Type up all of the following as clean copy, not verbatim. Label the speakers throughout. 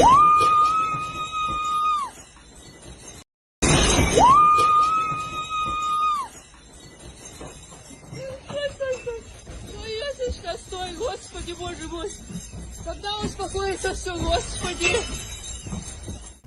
Speaker 1: Ой, Ясочка, стой, Господи, Боже мой. Когда успокоится все, Господи.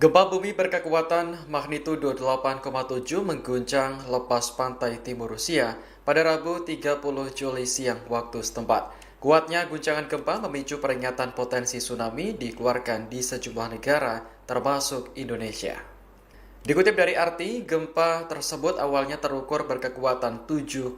Speaker 2: Gempa bumi berkekuatan magnitudo 8,7 mengguncang lepas pantai timur Rusia pada Rabu 30 Juli siang waktu setempat. Kuatnya guncangan gempa memicu peringatan potensi tsunami dikeluarkan di sejumlah negara termasuk Indonesia. Dikutip dari RT, gempa tersebut awalnya terukur berkekuatan 7,5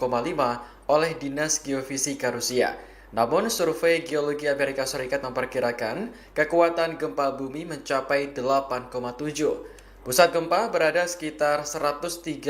Speaker 2: oleh Dinas Geofisika Rusia. Namun, survei Geologi Amerika Serikat memperkirakan kekuatan gempa bumi mencapai 8,7. Pusat gempa berada sekitar 136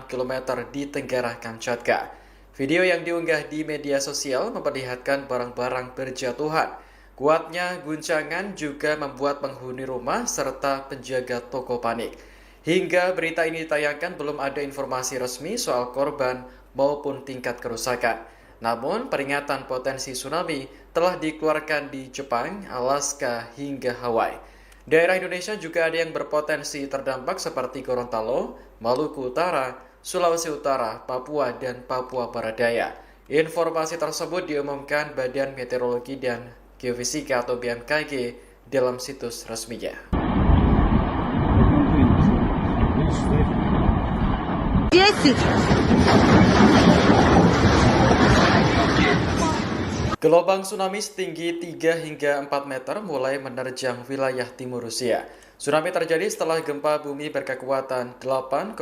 Speaker 2: km di Tenggara Kamchatka. Video yang diunggah di media sosial memperlihatkan barang-barang berjatuhan. Kuatnya guncangan juga membuat penghuni rumah serta penjaga toko panik. Hingga berita ini ditayangkan belum ada informasi resmi soal korban maupun tingkat kerusakan. Namun, peringatan potensi tsunami telah dikeluarkan di Jepang, Alaska, hingga Hawaii. Daerah Indonesia juga ada yang berpotensi terdampak seperti Gorontalo, Maluku Utara, Sulawesi Utara, Papua, dan Papua Barat Daya. Informasi tersebut diumumkan Badan Meteorologi dan Geofisika atau BMKG dalam situs resminya. Gelombang tsunami setinggi 3 hingga 4 meter mulai menerjang wilayah timur Rusia. Tsunami terjadi setelah gempa bumi berkekuatan 8,7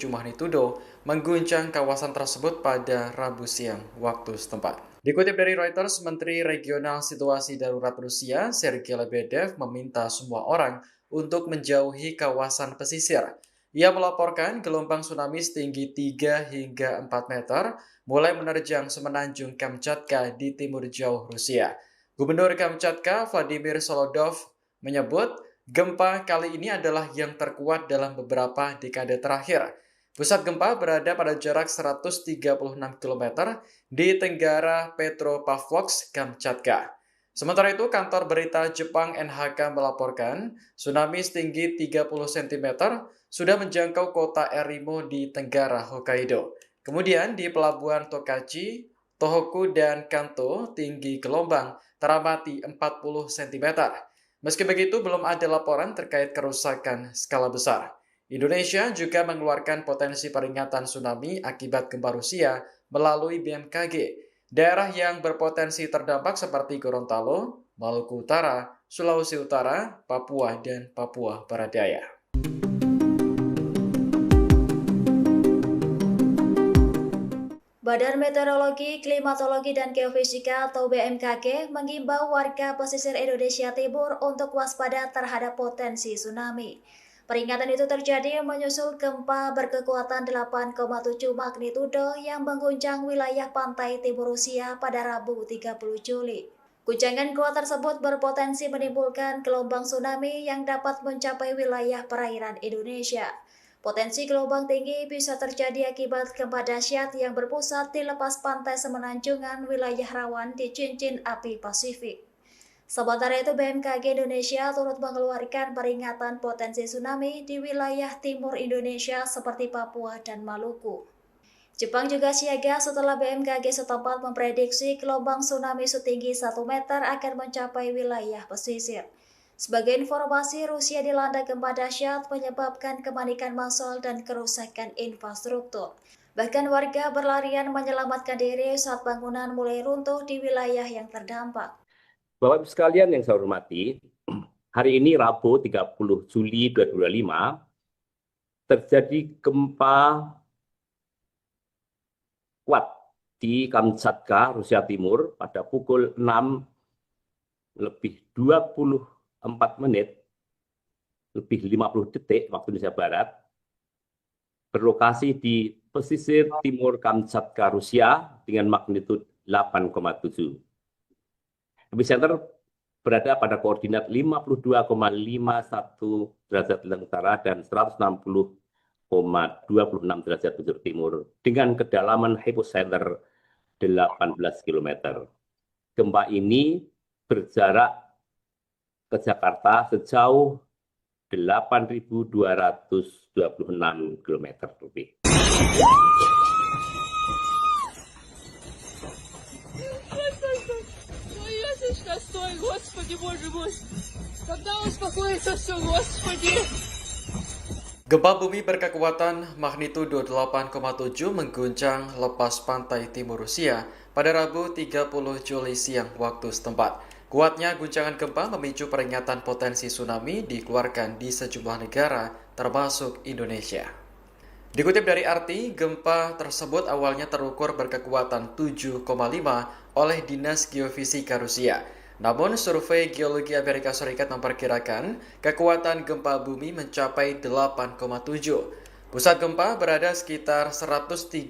Speaker 2: magnitudo mengguncang kawasan tersebut pada Rabu siang waktu setempat. Dikutip dari Reuters, Menteri Regional Situasi Darurat Rusia, Sergei Lebedev, meminta semua orang untuk menjauhi kawasan pesisir. Ia melaporkan gelombang tsunami setinggi 3 hingga 4 meter mulai menerjang semenanjung Kamchatka di timur jauh Rusia. Gubernur Kamchatka, Vladimir Solodov, menyebut gempa kali ini adalah yang terkuat dalam beberapa dekade terakhir. Pusat gempa berada pada jarak 136 km di Tenggara Petropavlovsk, Kamchatka. Sementara itu, kantor berita Jepang NHK melaporkan tsunami setinggi 30 cm sudah menjangkau kota Erimo di Tenggara Hokkaido. Kemudian di pelabuhan Tokachi, Tohoku, dan Kanto, tinggi gelombang teramati 40 cm. Meski begitu, belum ada laporan terkait kerusakan skala besar. Indonesia juga mengeluarkan potensi peringatan tsunami akibat gempa Rusia melalui BMKG. Daerah yang berpotensi terdampak seperti Gorontalo, Maluku Utara, Sulawesi Utara, Papua, dan Papua Barat Daya.
Speaker 3: Badan Meteorologi, Klimatologi, dan Geofisika atau BMKG mengimbau warga pesisir Indonesia Timur untuk waspada terhadap potensi tsunami. Peringatan itu terjadi menyusul gempa berkekuatan 8,7 magnitudo yang mengguncang wilayah pantai timur Rusia pada Rabu 30 Juli. Guncangan kuat tersebut berpotensi menimbulkan gelombang tsunami yang dapat mencapai wilayah perairan Indonesia. Potensi gelombang tinggi bisa terjadi akibat gempa dahsyat yang berpusat di lepas pantai semenanjungan wilayah rawan di cincin api Pasifik. Sementara itu, BMKG Indonesia turut mengeluarkan peringatan potensi tsunami di wilayah timur Indonesia seperti Papua dan Maluku. Jepang juga siaga setelah BMKG setempat memprediksi gelombang tsunami setinggi 1 meter akan mencapai wilayah pesisir. Sebagai informasi, Rusia dilanda gempa dahsyat menyebabkan kepanikan massal dan kerusakan infrastruktur. Bahkan warga berlarian menyelamatkan diri saat bangunan mulai runtuh di wilayah yang terdampak.
Speaker 4: Bapak Ibu sekalian yang saya hormati, hari ini Rabu 30 Juli 2025 terjadi gempa kuat di Kamchatka, Rusia Timur pada pukul 6:24 lebih 50 detik waktu Indonesia Barat, berlokasi di pesisir timur Kamchatka, Rusia dengan magnitudo 8,7. Epicenter berada pada koordinat 52,51 derajat utara dan 160,26 derajat bujur timur dengan kedalaman hypocenter 18 km. Gempa ini berjarak ke Jakarta sejauh 8.226 km lebih.
Speaker 1: Ну, если что, стой, Господи, Боже мой. Когда успокоится все, Господи.
Speaker 2: Gempa bumi berkekuatan magnitudo 8,7 mengguncang lepas pantai timur Rusia pada Rabu 30 Juli siang waktu setempat. Kuatnya guncangan gempa memicu peringatan potensi tsunami dikeluarkan di sejumlah negara termasuk Indonesia. Dikutip dari RT, gempa tersebut awalnya terukur berkekuatan 7,5 oleh Dinas Geofisika Rusia. Namun, survei Geologi Amerika Serikat memperkirakan kekuatan gempa bumi mencapai 8,7. Pusat gempa berada sekitar 136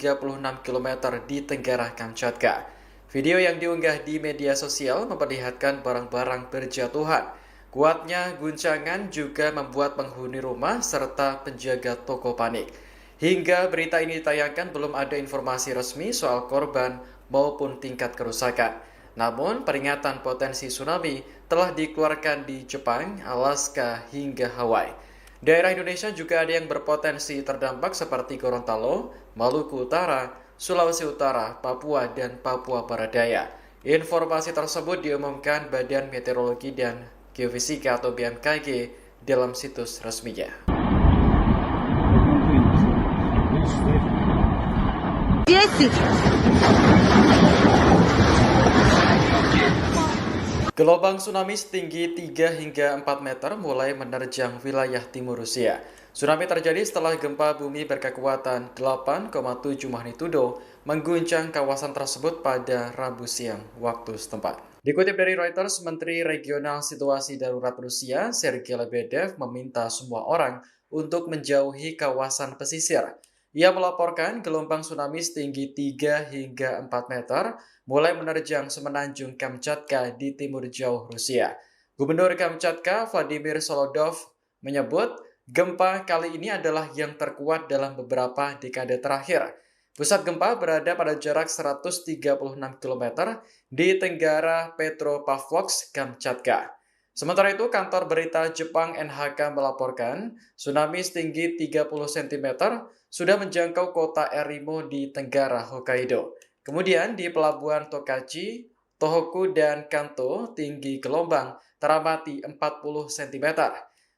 Speaker 2: km di Tenggara Kamchatka. Video yang diunggah di media sosial memperlihatkan barang-barang berjatuhan. Kuatnya guncangan juga membuat penghuni rumah serta penjaga toko panik. Hingga berita ini ditayangkan belum ada informasi resmi soal korban maupun tingkat kerusakan. Namun, peringatan potensi tsunami telah dikeluarkan di Jepang, Alaska, hingga Hawaii. Daerah Indonesia juga ada yang berpotensi terdampak seperti Gorontalo, Maluku Utara, Sulawesi Utara, Papua, dan Papua Barat Daya. Informasi tersebut diumumkan Badan Meteorologi dan Geofisika atau BMKG dalam situs resminya. Gelombang tsunami setinggi 3 hingga 4 meter mulai menerjang wilayah timur Rusia. Tsunami terjadi setelah gempa bumi berkekuatan 8,7 magnitudo mengguncang kawasan tersebut pada Rabu siang waktu setempat. Dikutip dari Reuters, Menteri Regional Situasi Darurat Rusia, Sergei Lebedev, meminta semua orang untuk menjauhi kawasan pesisir. Ia melaporkan gelombang tsunami setinggi 3 hingga 4 meter mulai menerjang semenanjung Kamchatka di timur jauh Rusia. Gubernur Kamchatka, Vladimir Solodov, menyebut gempa kali ini adalah yang terkuat dalam beberapa dekade terakhir. Pusat gempa berada pada jarak 136 km di Tenggara Petropavlovsk, Kamchatka. Sementara itu, kantor berita Jepang NHK melaporkan tsunami setinggi 30 cm sudah menjangkau kota Erimo di Tenggara Hokkaido. Kemudian di pelabuhan Tokachi, Tohoku, dan Kanto, tinggi gelombang teramati 40 cm.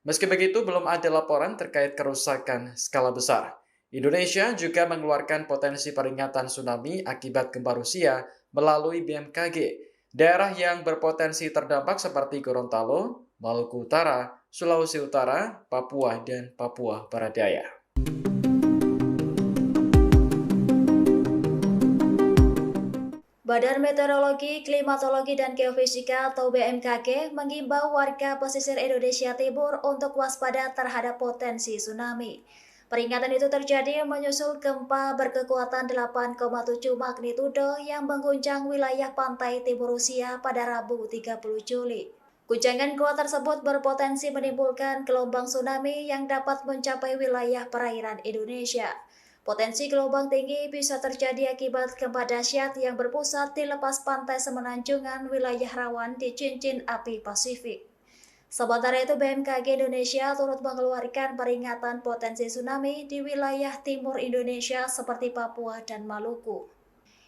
Speaker 2: Meski begitu, belum ada laporan terkait kerusakan skala besar. Indonesia juga mengeluarkan potensi peringatan tsunami akibat gempa Rusia melalui BMKG. Daerah yang berpotensi terdampak seperti Gorontalo, Maluku Utara, Sulawesi Utara, Papua, dan Papua Barat Daya.
Speaker 3: Badan Meteorologi, Klimatologi, dan Geofisika atau BMKG mengimbau warga pesisir Indonesia Timur untuk waspada terhadap potensi tsunami. Peringatan itu terjadi menyusul gempa berkekuatan 8,7 magnitudo yang mengguncang wilayah pantai timur Rusia pada Rabu 30 Juli. Guncangan kuat tersebut berpotensi menimbulkan gelombang tsunami yang dapat mencapai wilayah perairan Indonesia. Potensi gelombang tinggi bisa terjadi akibat gempa dahsyat yang berpusat di lepas pantai semenanjungan wilayah rawan di cincin api Pasifik. Sementara itu, BMKG Indonesia turut mengeluarkan peringatan potensi tsunami di wilayah timur Indonesia seperti Papua dan Maluku.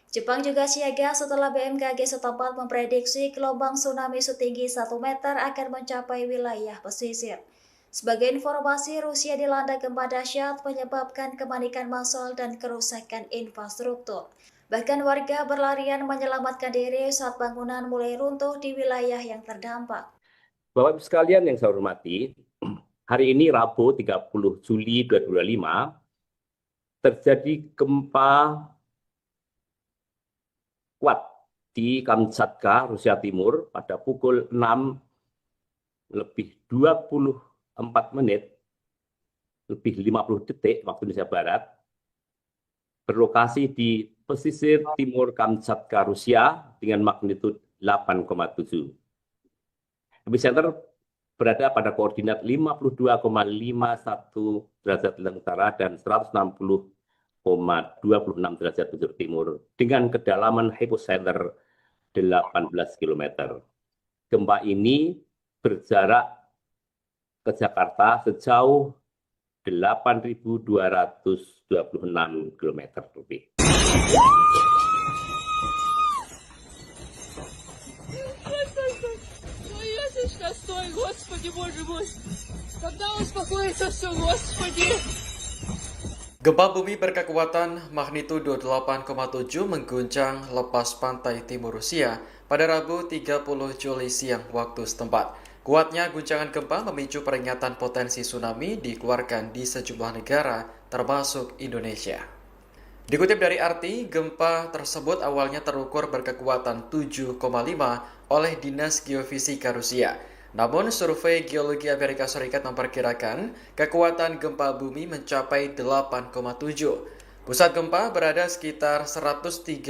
Speaker 3: Jepang juga siaga setelah BMKG setempat memprediksi gelombang tsunami setinggi 1 meter akan mencapai wilayah pesisir. Sebagai informasi, Rusia dilanda gempa dahsyat menyebabkan kepanikan massal dan kerusakan infrastruktur. Bahkan warga berlarian menyelamatkan diri saat bangunan mulai runtuh di wilayah yang terdampak.
Speaker 4: Bapak Ibu sekalian yang saya hormati, hari ini Rabu 30 Juli 2025 terjadi gempa kuat di Kamchatka, Rusia Timur pada pukul 6:24 lebih 50 detik waktu Indonesia Barat, berlokasi di pesisir timur Kamchatka, Rusia dengan magnitudo 8,7. Epicenter berada pada koordinat 52,51 derajat utara dan 160,26 derajat bujur timur dengan kedalaman hypocenter 18 km. Gempa ini berjarak ke Jakarta sejauh 8.226 km lebih.
Speaker 1: Ну, если что, стой, Господи, Боже мой. Когда успокоится все, Господи.
Speaker 2: Gempa bumi berkekuatan magnitudo 8,7 mengguncang lepas pantai timur Rusia pada Rabu 30 Juli siang waktu setempat. Kuatnya guncangan gempa memicu peringatan potensi tsunami dikeluarkan di sejumlah negara, termasuk Indonesia. Dikutip dari RT, gempa tersebut awalnya terukur berkekuatan 7,5 oleh Dinas Geofisika Rusia. Namun, survei Geologi Amerika Serikat memperkirakan kekuatan gempa bumi mencapai 8,7. Pusat gempa berada sekitar 136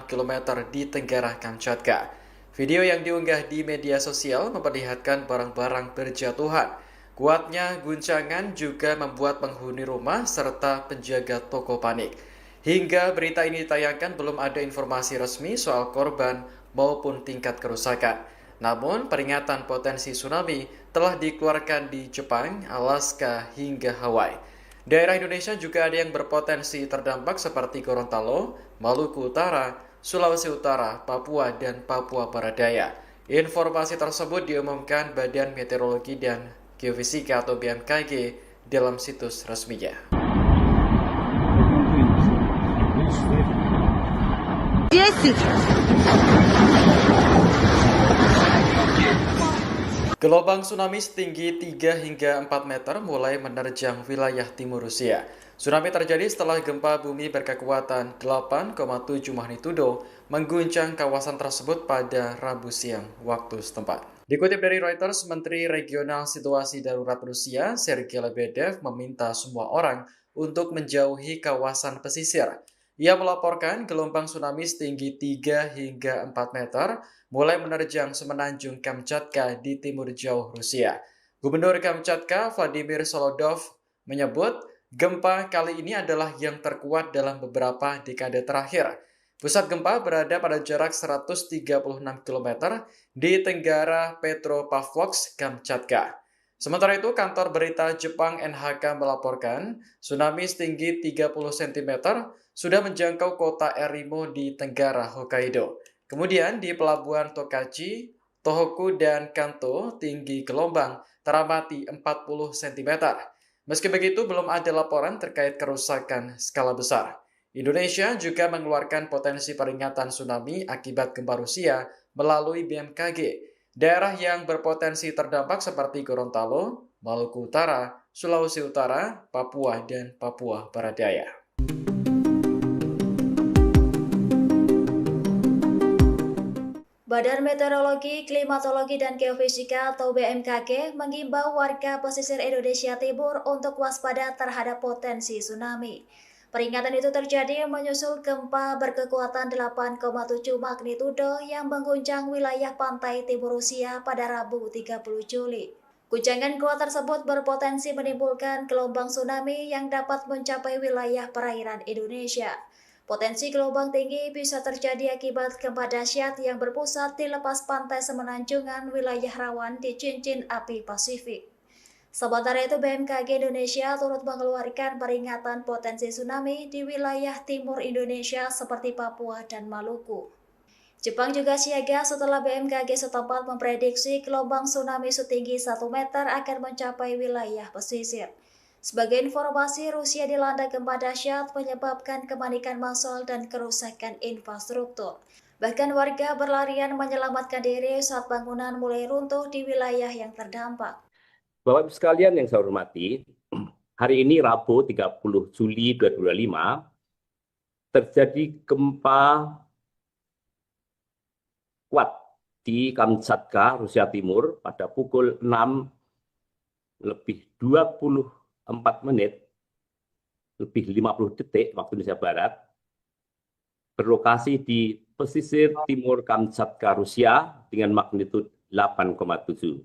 Speaker 2: km di tenggara Kamchatka. Video yang diunggah di media sosial memperlihatkan barang-barang berjatuhan. Kuatnya guncangan juga membuat penghuni rumah serta penjaga toko panik. Hingga berita ini ditayangkan belum ada informasi resmi soal korban maupun tingkat kerusakan. Namun, peringatan potensi tsunami telah dikeluarkan di Jepang, Alaska, hingga Hawaii. Daerah Indonesia juga ada yang berpotensi terdampak seperti Gorontalo, Maluku Utara, Sulawesi Utara, Papua, dan Papua Barat Daya. Informasi tersebut diumumkan Badan Meteorologi dan Geofisika atau BMKG dalam situs resminya. Gelombang tsunami setinggi 3 hingga 4 meter mulai menerjang wilayah timur Rusia. Tsunami terjadi setelah gempa bumi berkekuatan 8,7 magnitudo mengguncang kawasan tersebut pada Rabu siang waktu setempat. Dikutip dari Reuters, Menteri Regional Situasi Darurat Rusia, Sergei Lebedev, meminta semua orang untuk menjauhi kawasan pesisir. Ia melaporkan gelombang tsunami setinggi 3 hingga 4 meter mulai menerjang semenanjung Kamchatka di timur jauh Rusia. Gubernur Kamchatka, Vladimir Solodov, menyebut gempa kali ini adalah yang terkuat dalam beberapa dekade terakhir. Pusat gempa berada pada jarak 136 km di tenggara Petropavlovsk, Kamchatka. Sementara itu, kantor berita Jepang NHK melaporkan tsunami setinggi 30 cm sudah menjangkau kota Erimo di tenggara Hokkaido. Kemudian di pelabuhan Tokachi, Tohoku, dan Kanto, tinggi gelombang teramati 40 cm. Meski begitu, belum ada laporan terkait kerusakan skala besar. Indonesia juga mengeluarkan potensi peringatan tsunami akibat gempa Rusia melalui BMKG. Daerah yang berpotensi terdampak seperti Gorontalo, Maluku Utara, Sulawesi Utara, Papua, dan Papua Barat Daya.
Speaker 3: Badan Meteorologi, Klimatologi, dan Geofisika atau BMKG mengimbau warga pesisir Indonesia Timur untuk waspada terhadap potensi tsunami. Peringatan itu terjadi menyusul gempa berkekuatan 8,7 magnitudo yang mengguncang wilayah pantai timur Rusia pada Rabu 30 Juli. Guncangan kuat tersebut berpotensi menimbulkan gelombang tsunami yang dapat mencapai wilayah perairan Indonesia. Potensi gelombang tinggi bisa terjadi akibat gempa dahsyat yang berpusat di lepas pantai semenanjungan wilayah rawan di cincin api Pasifik. Sementara itu, BMKG Indonesia turut mengeluarkan peringatan potensi tsunami di wilayah timur Indonesia seperti Papua dan Maluku. Jepang juga siaga setelah BMKG setempat memprediksi gelombang tsunami setinggi 1 meter akan mencapai wilayah pesisir. Sebagai informasi, Rusia dilanda gempa dahsyat menyebabkan kepanikan massal dan kerusakan infrastruktur. Bahkan warga berlarian menyelamatkan diri saat bangunan mulai runtuh di wilayah yang terdampak.
Speaker 4: Bapak Ibu sekalian yang saya hormati, hari ini Rabu 30 Juli 2025 terjadi gempa kuat di Kamchatka, Rusia Timur pada pukul 6:24 lebih 50 detik waktu Indonesia Barat, berlokasi di pesisir timur Kamchatka, Rusia dengan magnitudo 8,7.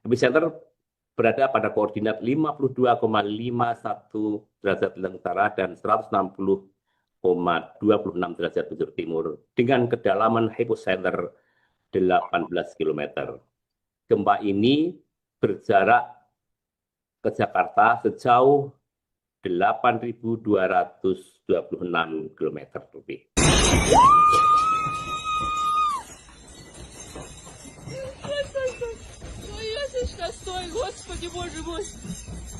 Speaker 4: Epicenter berada pada koordinat 52,51 derajat utara dan 160,26 derajat timur dengan kedalaman hypocenter 18 km. gempa ini berjarak ke Jakarta sejauh 8.226 km lebih.
Speaker 1: Ну, если что, стой, Господи, Боже мой.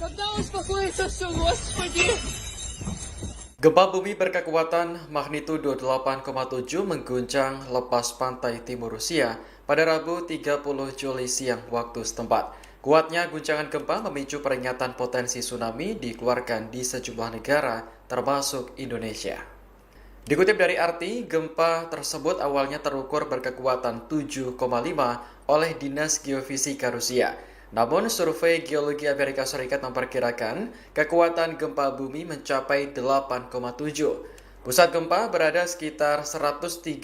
Speaker 1: Когда успокоится все, Господи.
Speaker 2: Gempa bumi berkekuatan magnitudo 8,7 mengguncang lepas pantai timur Rusia pada Rabu 30 Juli siang waktu setempat. Kuatnya guncangan gempa memicu peringatan potensi tsunami dikeluarkan di sejumlah negara, termasuk Indonesia. Dikutip dari RT, gempa tersebut awalnya terukur berkekuatan 7,5 oleh Dinas Geofisika Rusia. Namun, survei Geologi Amerika Serikat memperkirakan kekuatan gempa bumi mencapai 8,7. Pusat gempa berada sekitar 136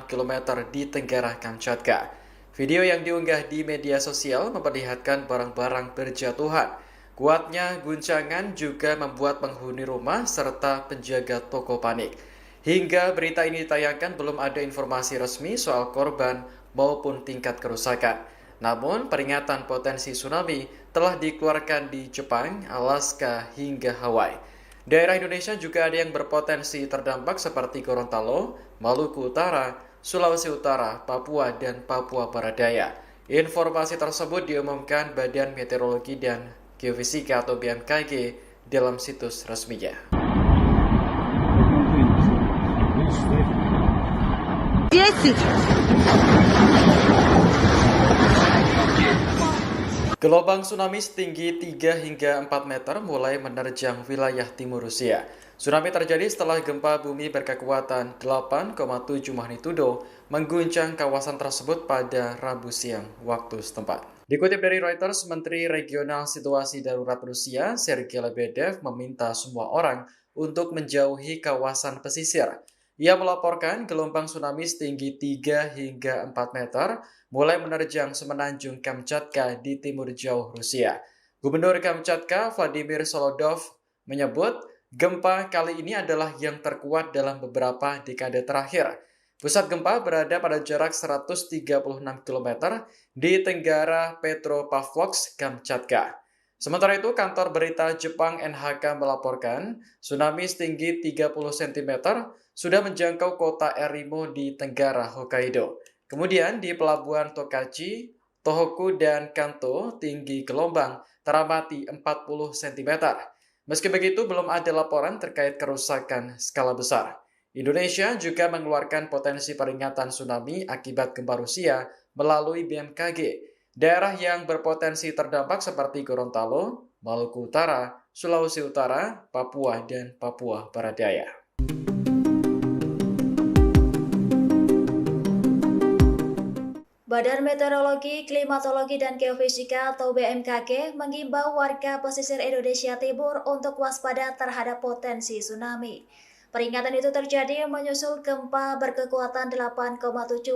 Speaker 2: km di tenggara Kamchatka. Video yang diunggah di media sosial memperlihatkan barang-barang berjatuhan. Kuatnya guncangan juga membuat penghuni rumah serta penjaga toko panik. Hingga berita ini ditayangkan belum ada informasi resmi soal korban maupun tingkat kerusakan. Namun, peringatan potensi tsunami telah dikeluarkan di Jepang, Alaska, hingga Hawaii. Daerah Indonesia juga ada yang berpotensi terdampak seperti Gorontalo, Maluku Utara, Sulawesi Utara, Papua, dan Papua Barat Daya. Informasi tersebut diumumkan Badan Meteorologi dan Geofisika atau BMKG dalam situs resminya. Gelombang tsunami setinggi 3 hingga 4 meter mulai menerjang wilayah timur Rusia. Tsunami terjadi setelah gempa bumi berkekuatan 8,7 magnitudo mengguncang kawasan tersebut pada Rabu siang waktu setempat. Dikutip dari Reuters, Menteri Regional Situasi Darurat Rusia, Sergei Lebedev, meminta semua orang untuk menjauhi kawasan pesisir. Ia melaporkan gelombang tsunami setinggi 3 hingga 4 meter mulai menerjang semenanjung Kamchatka di timur jauh Rusia. Gubernur Kamchatka, Vladimir Solodov, menyebut gempa kali ini adalah yang terkuat dalam beberapa dekade terakhir. Pusat gempa berada pada jarak 136 km di tenggara Petropavlovsk, Kamchatka. Sementara itu, kantor berita Jepang NHK melaporkan tsunami setinggi 30 cm sudah menjangkau kota Erimo di tenggara Hokkaido. Kemudian di pelabuhan Tokachi, Tohoku, dan Kanto, tinggi gelombang teramati 40 cm. Meski begitu, belum ada laporan terkait kerusakan skala besar. Indonesia juga mengeluarkan potensi peringatan tsunami akibat gempa Rusia melalui BMKG. Daerah yang berpotensi terdampak seperti Gorontalo, Maluku Utara, Sulawesi Utara, Papua, dan Papua Barat Daya.
Speaker 3: Badan Meteorologi, Klimatologi, dan Geofisika atau BMKG mengimbau warga pesisir Indonesia Timur untuk waspada terhadap potensi tsunami. Peringatan itu terjadi menyusul gempa berkekuatan 8,7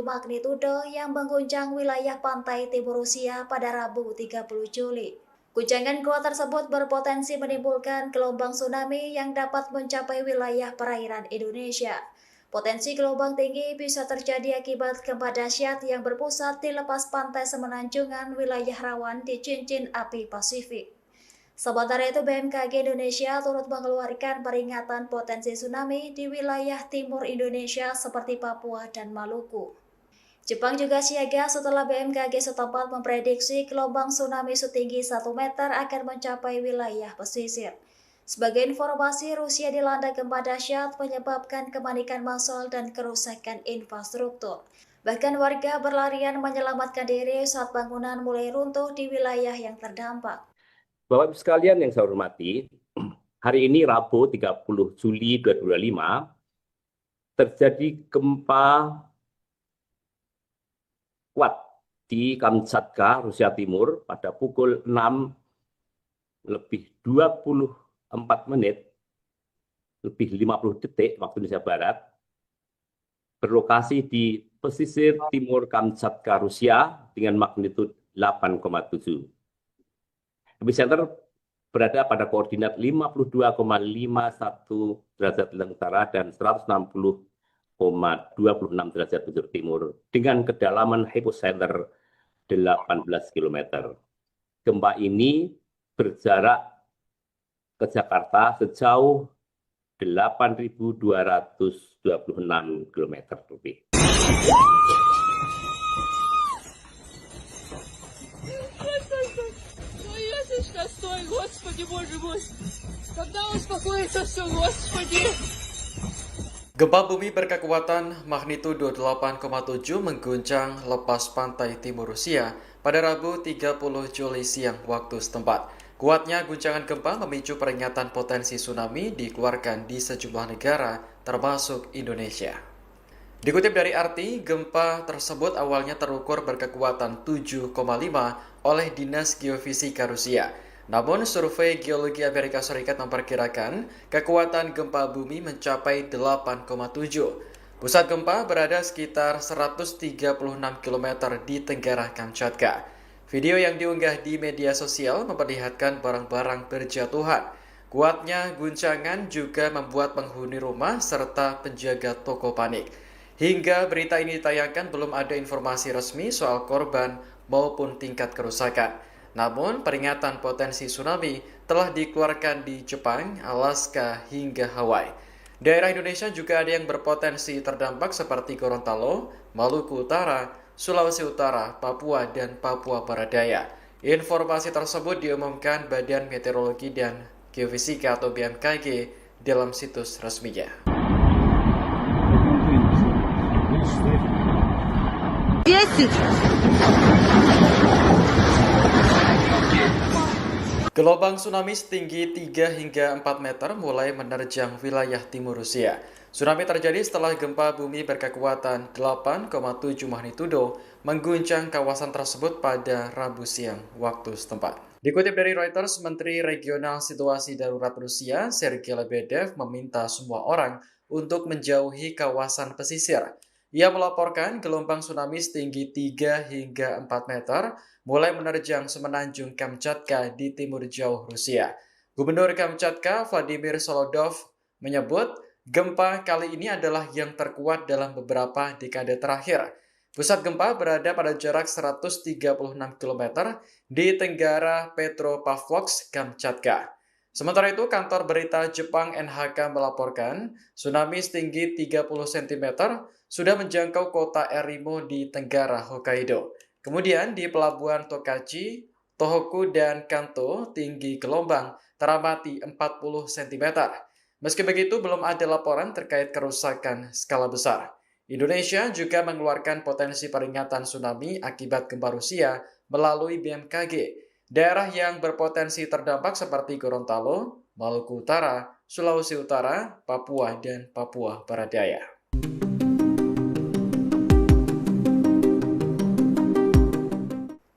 Speaker 3: magnitudo yang mengguncang wilayah pantai timur Rusia pada Rabu 30 Juli. Guncangan kuat tersebut berpotensi menimbulkan gelombang tsunami yang dapat mencapai wilayah perairan Indonesia. Potensi gelombang tinggi bisa terjadi akibat gempa dahsyat yang berpusat di lepas pantai semenanjungan wilayah rawan di cincin api Pasifik. Sementara itu, BMKG Indonesia turut mengeluarkan peringatan potensi tsunami di wilayah timur Indonesia seperti Papua dan Maluku. Jepang juga siaga setelah BMKG setempat memprediksi gelombang tsunami setinggi 1 meter akan mencapai wilayah pesisir. Sebagai informasi, Rusia dilanda gempa dahsyat menyebabkan kepanikan massal dan kerusakan infrastruktur. Bahkan warga berlarian menyelamatkan diri saat bangunan mulai runtuh di wilayah yang terdampak.
Speaker 4: Bapak Ibu sekalian yang saya hormati, hari ini Rabu 30 Juli 2025 terjadi gempa kuat di Kamchatka, Rusia Timur pada pukul 6:24 lebih 50 detik waktu Indonesia Barat, berlokasi di pesisir timur Kamchatka, Rusia dengan magnitudo 8,7. Epicenter berada pada koordinat 52,51 derajat utara dan 160,26 derajat bujur timur dengan kedalaman hypocenter 18 km. Gempa ini berjarak ke Jakarta sejauh 8.226 km lebih.
Speaker 1: Ну, язычка, стой, Господи, Боже мой. Когда успокоится все, Господи.
Speaker 2: Gempa bumi berkekuatan magnitudo 8,7 mengguncang lepas pantai timur Rusia pada Rabu 30 Juli siang waktu setempat. Kuatnya guncangan gempa memicu peringatan potensi tsunami dikeluarkan di sejumlah negara termasuk Indonesia. Dikutip dari RT, gempa tersebut awalnya terukur berkekuatan 7,5 oleh Dinas Geofisika Rusia. Namun, survei Geologi Amerika Serikat memperkirakan kekuatan gempa bumi mencapai 8,7. Pusat gempa berada sekitar 136 km di tenggara Kamchatka. Video yang diunggah di media sosial memperlihatkan barang-barang berjatuhan. Kuatnya guncangan juga membuat penghuni rumah serta penjaga toko panik. Hingga berita ini ditayangkan belum ada informasi resmi soal korban maupun tingkat kerusakan. Namun, peringatan potensi tsunami telah dikeluarkan di Jepang, Alaska, hingga Hawaii. Daerah Indonesia juga ada yang berpotensi terdampak seperti Gorontalo, Maluku Utara, Sulawesi Utara, Papua, dan Papua Barat Daya. Informasi tersebut diumumkan Badan Meteorologi dan Geofisika atau BMKG dalam situs resminya. Gelombang tsunami setinggi 3 hingga 4 meter mulai menerjang wilayah timur Rusia. Tsunami terjadi setelah gempa bumi berkekuatan 8,7 magnitudo mengguncang kawasan tersebut pada Rabu siang waktu setempat. Dikutip dari Reuters, Menteri Regional Situasi Darurat Rusia, Sergei Lebedev, meminta semua orang untuk menjauhi kawasan pesisir. Ia melaporkan gelombang tsunami setinggi 3 hingga 4 meter mulai menerjang semenanjung Kamchatka di timur jauh Rusia. Gubernur Kamchatka, Vladimir Solodov, menyebut gempa kali ini adalah yang terkuat dalam beberapa dekade terakhir. Pusat gempa berada pada jarak 136 km di tenggara Petropavlovsk, Kamchatka. Sementara itu, kantor berita Jepang NHK melaporkan tsunami setinggi 30 cm sudah menjangkau kota Erimo di tenggara Hokkaido. Kemudian di pelabuhan Tokachi, Tohoku, dan Kanto, tinggi gelombang teramati 40 cm. Meski begitu, belum ada laporan terkait kerusakan skala besar. Indonesia juga mengeluarkan potensi peringatan tsunami akibat gempa Rusia melalui BMKG. Daerah yang berpotensi terdampak seperti Gorontalo, Maluku Utara, Sulawesi Utara, Papua, dan Papua Barat Daya.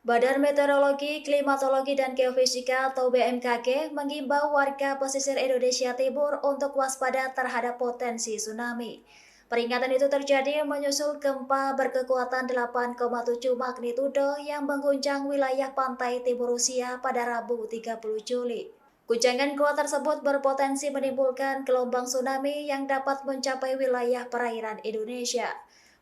Speaker 3: Badan Meteorologi, Klimatologi, dan Geofisika atau BMKG mengimbau warga pesisir Indonesia Timur untuk waspada terhadap potensi tsunami. Peringatan itu terjadi menyusul gempa berkekuatan 8,7 magnitudo yang mengguncang wilayah pantai timur Rusia pada Rabu 30 Juli. Guncangan kuat tersebut berpotensi menimbulkan gelombang tsunami yang dapat mencapai wilayah perairan Indonesia.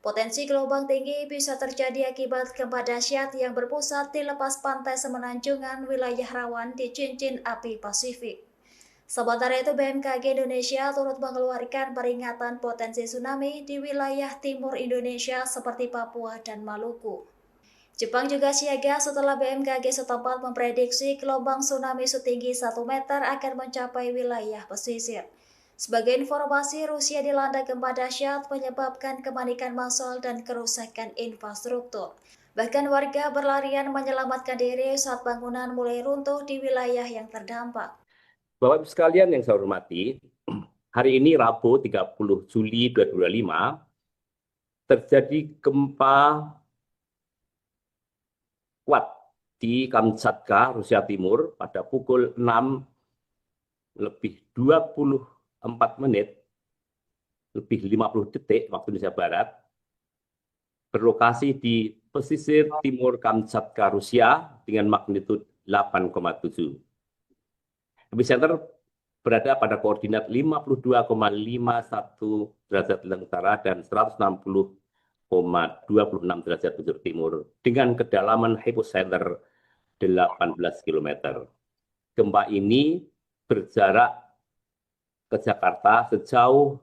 Speaker 3: Potensi gelombang tinggi bisa terjadi akibat gempa dahsyat yang berpusat di lepas pantai semenanjungan wilayah rawan di cincin api Pasifik. Sementara itu, BMKG Indonesia turut mengeluarkan peringatan potensi tsunami di wilayah timur Indonesia seperti Papua dan Maluku. Jepang juga siaga setelah BMKG setempat memprediksi gelombang tsunami setinggi 1 meter akan mencapai wilayah pesisir. Sebagai informasi, Rusia dilanda gempa dahsyat menyebabkan kepanikan massal dan kerusakan infrastruktur. Bahkan warga berlarian menyelamatkan diri saat bangunan mulai runtuh di wilayah yang terdampak.
Speaker 4: Bapak Ibu sekalian yang saya hormati, hari ini Rabu 30 Juli 2025 terjadi gempa kuat di Kamchatka, Rusia Timur pada pukul 6:24 lebih 50 detik waktu Indonesia Barat, berlokasi di pesisir timur Kamchatka, Rusia dengan magnitudo 8,7. Epicenter berada pada koordinat 52,51 derajat utara dan 160,9 derajat bujur timur dengan kedalaman hypocenter 18 km. Gempa ini berjarak ke Jakarta sejauh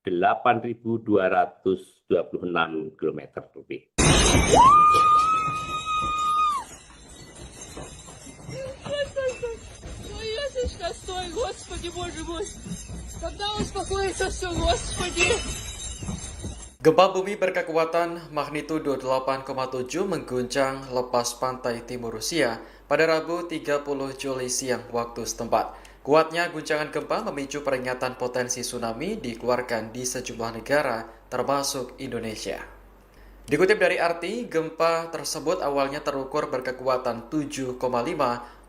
Speaker 4: 8.226 km lebih.
Speaker 1: Ну, Ясочка, стой, Господи, Боже мой. Когда успокоится все, Господи.
Speaker 2: Gempa bumi berkekuatan magnitudo 8,7 mengguncang lepas pantai timur Rusia pada Rabu 30 Juli siang waktu setempat. Kuatnya guncangan gempa memicu peringatan potensi tsunami dikeluarkan di sejumlah negara, termasuk Indonesia. Dikutip dari RT, gempa tersebut awalnya terukur berkekuatan 7,5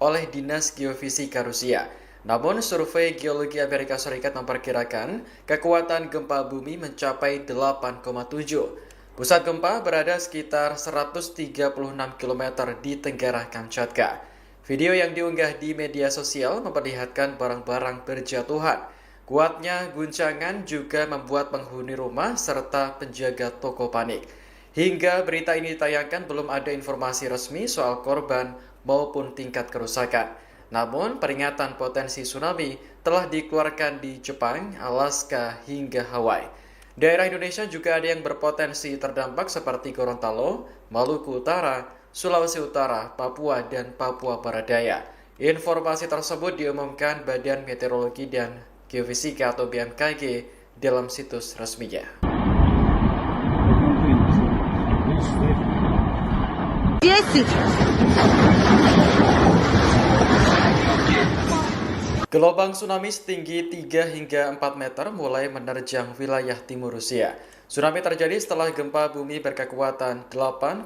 Speaker 2: oleh Dinas Geofisika Rusia. Namun, survei Geologi Amerika Serikat memperkirakan kekuatan gempa bumi mencapai 8,7. Pusat gempa berada sekitar 136 km di tenggara Kamchatka. Video yang diunggah di media sosial memperlihatkan barang-barang berjatuhan. Kuatnya guncangan juga membuat penghuni rumah serta penjaga toko panik. Hingga berita ini ditayangkan belum ada informasi resmi soal korban maupun tingkat kerusakan. Namun, peringatan potensi tsunami telah dikeluarkan di Jepang, Alaska, hingga Hawaii. Daerah Indonesia juga ada yang berpotensi terdampak seperti Gorontalo, Maluku Utara, Sulawesi Utara, Papua, dan Papua Barat Daya. Informasi tersebut diumumkan Badan Meteorologi dan Geofisika atau BMKG dalam situs resminya. Gelombang tsunami setinggi 3 hingga 4 meter mulai menerjang wilayah timur Rusia. Tsunami terjadi setelah gempa bumi berkekuatan 8,7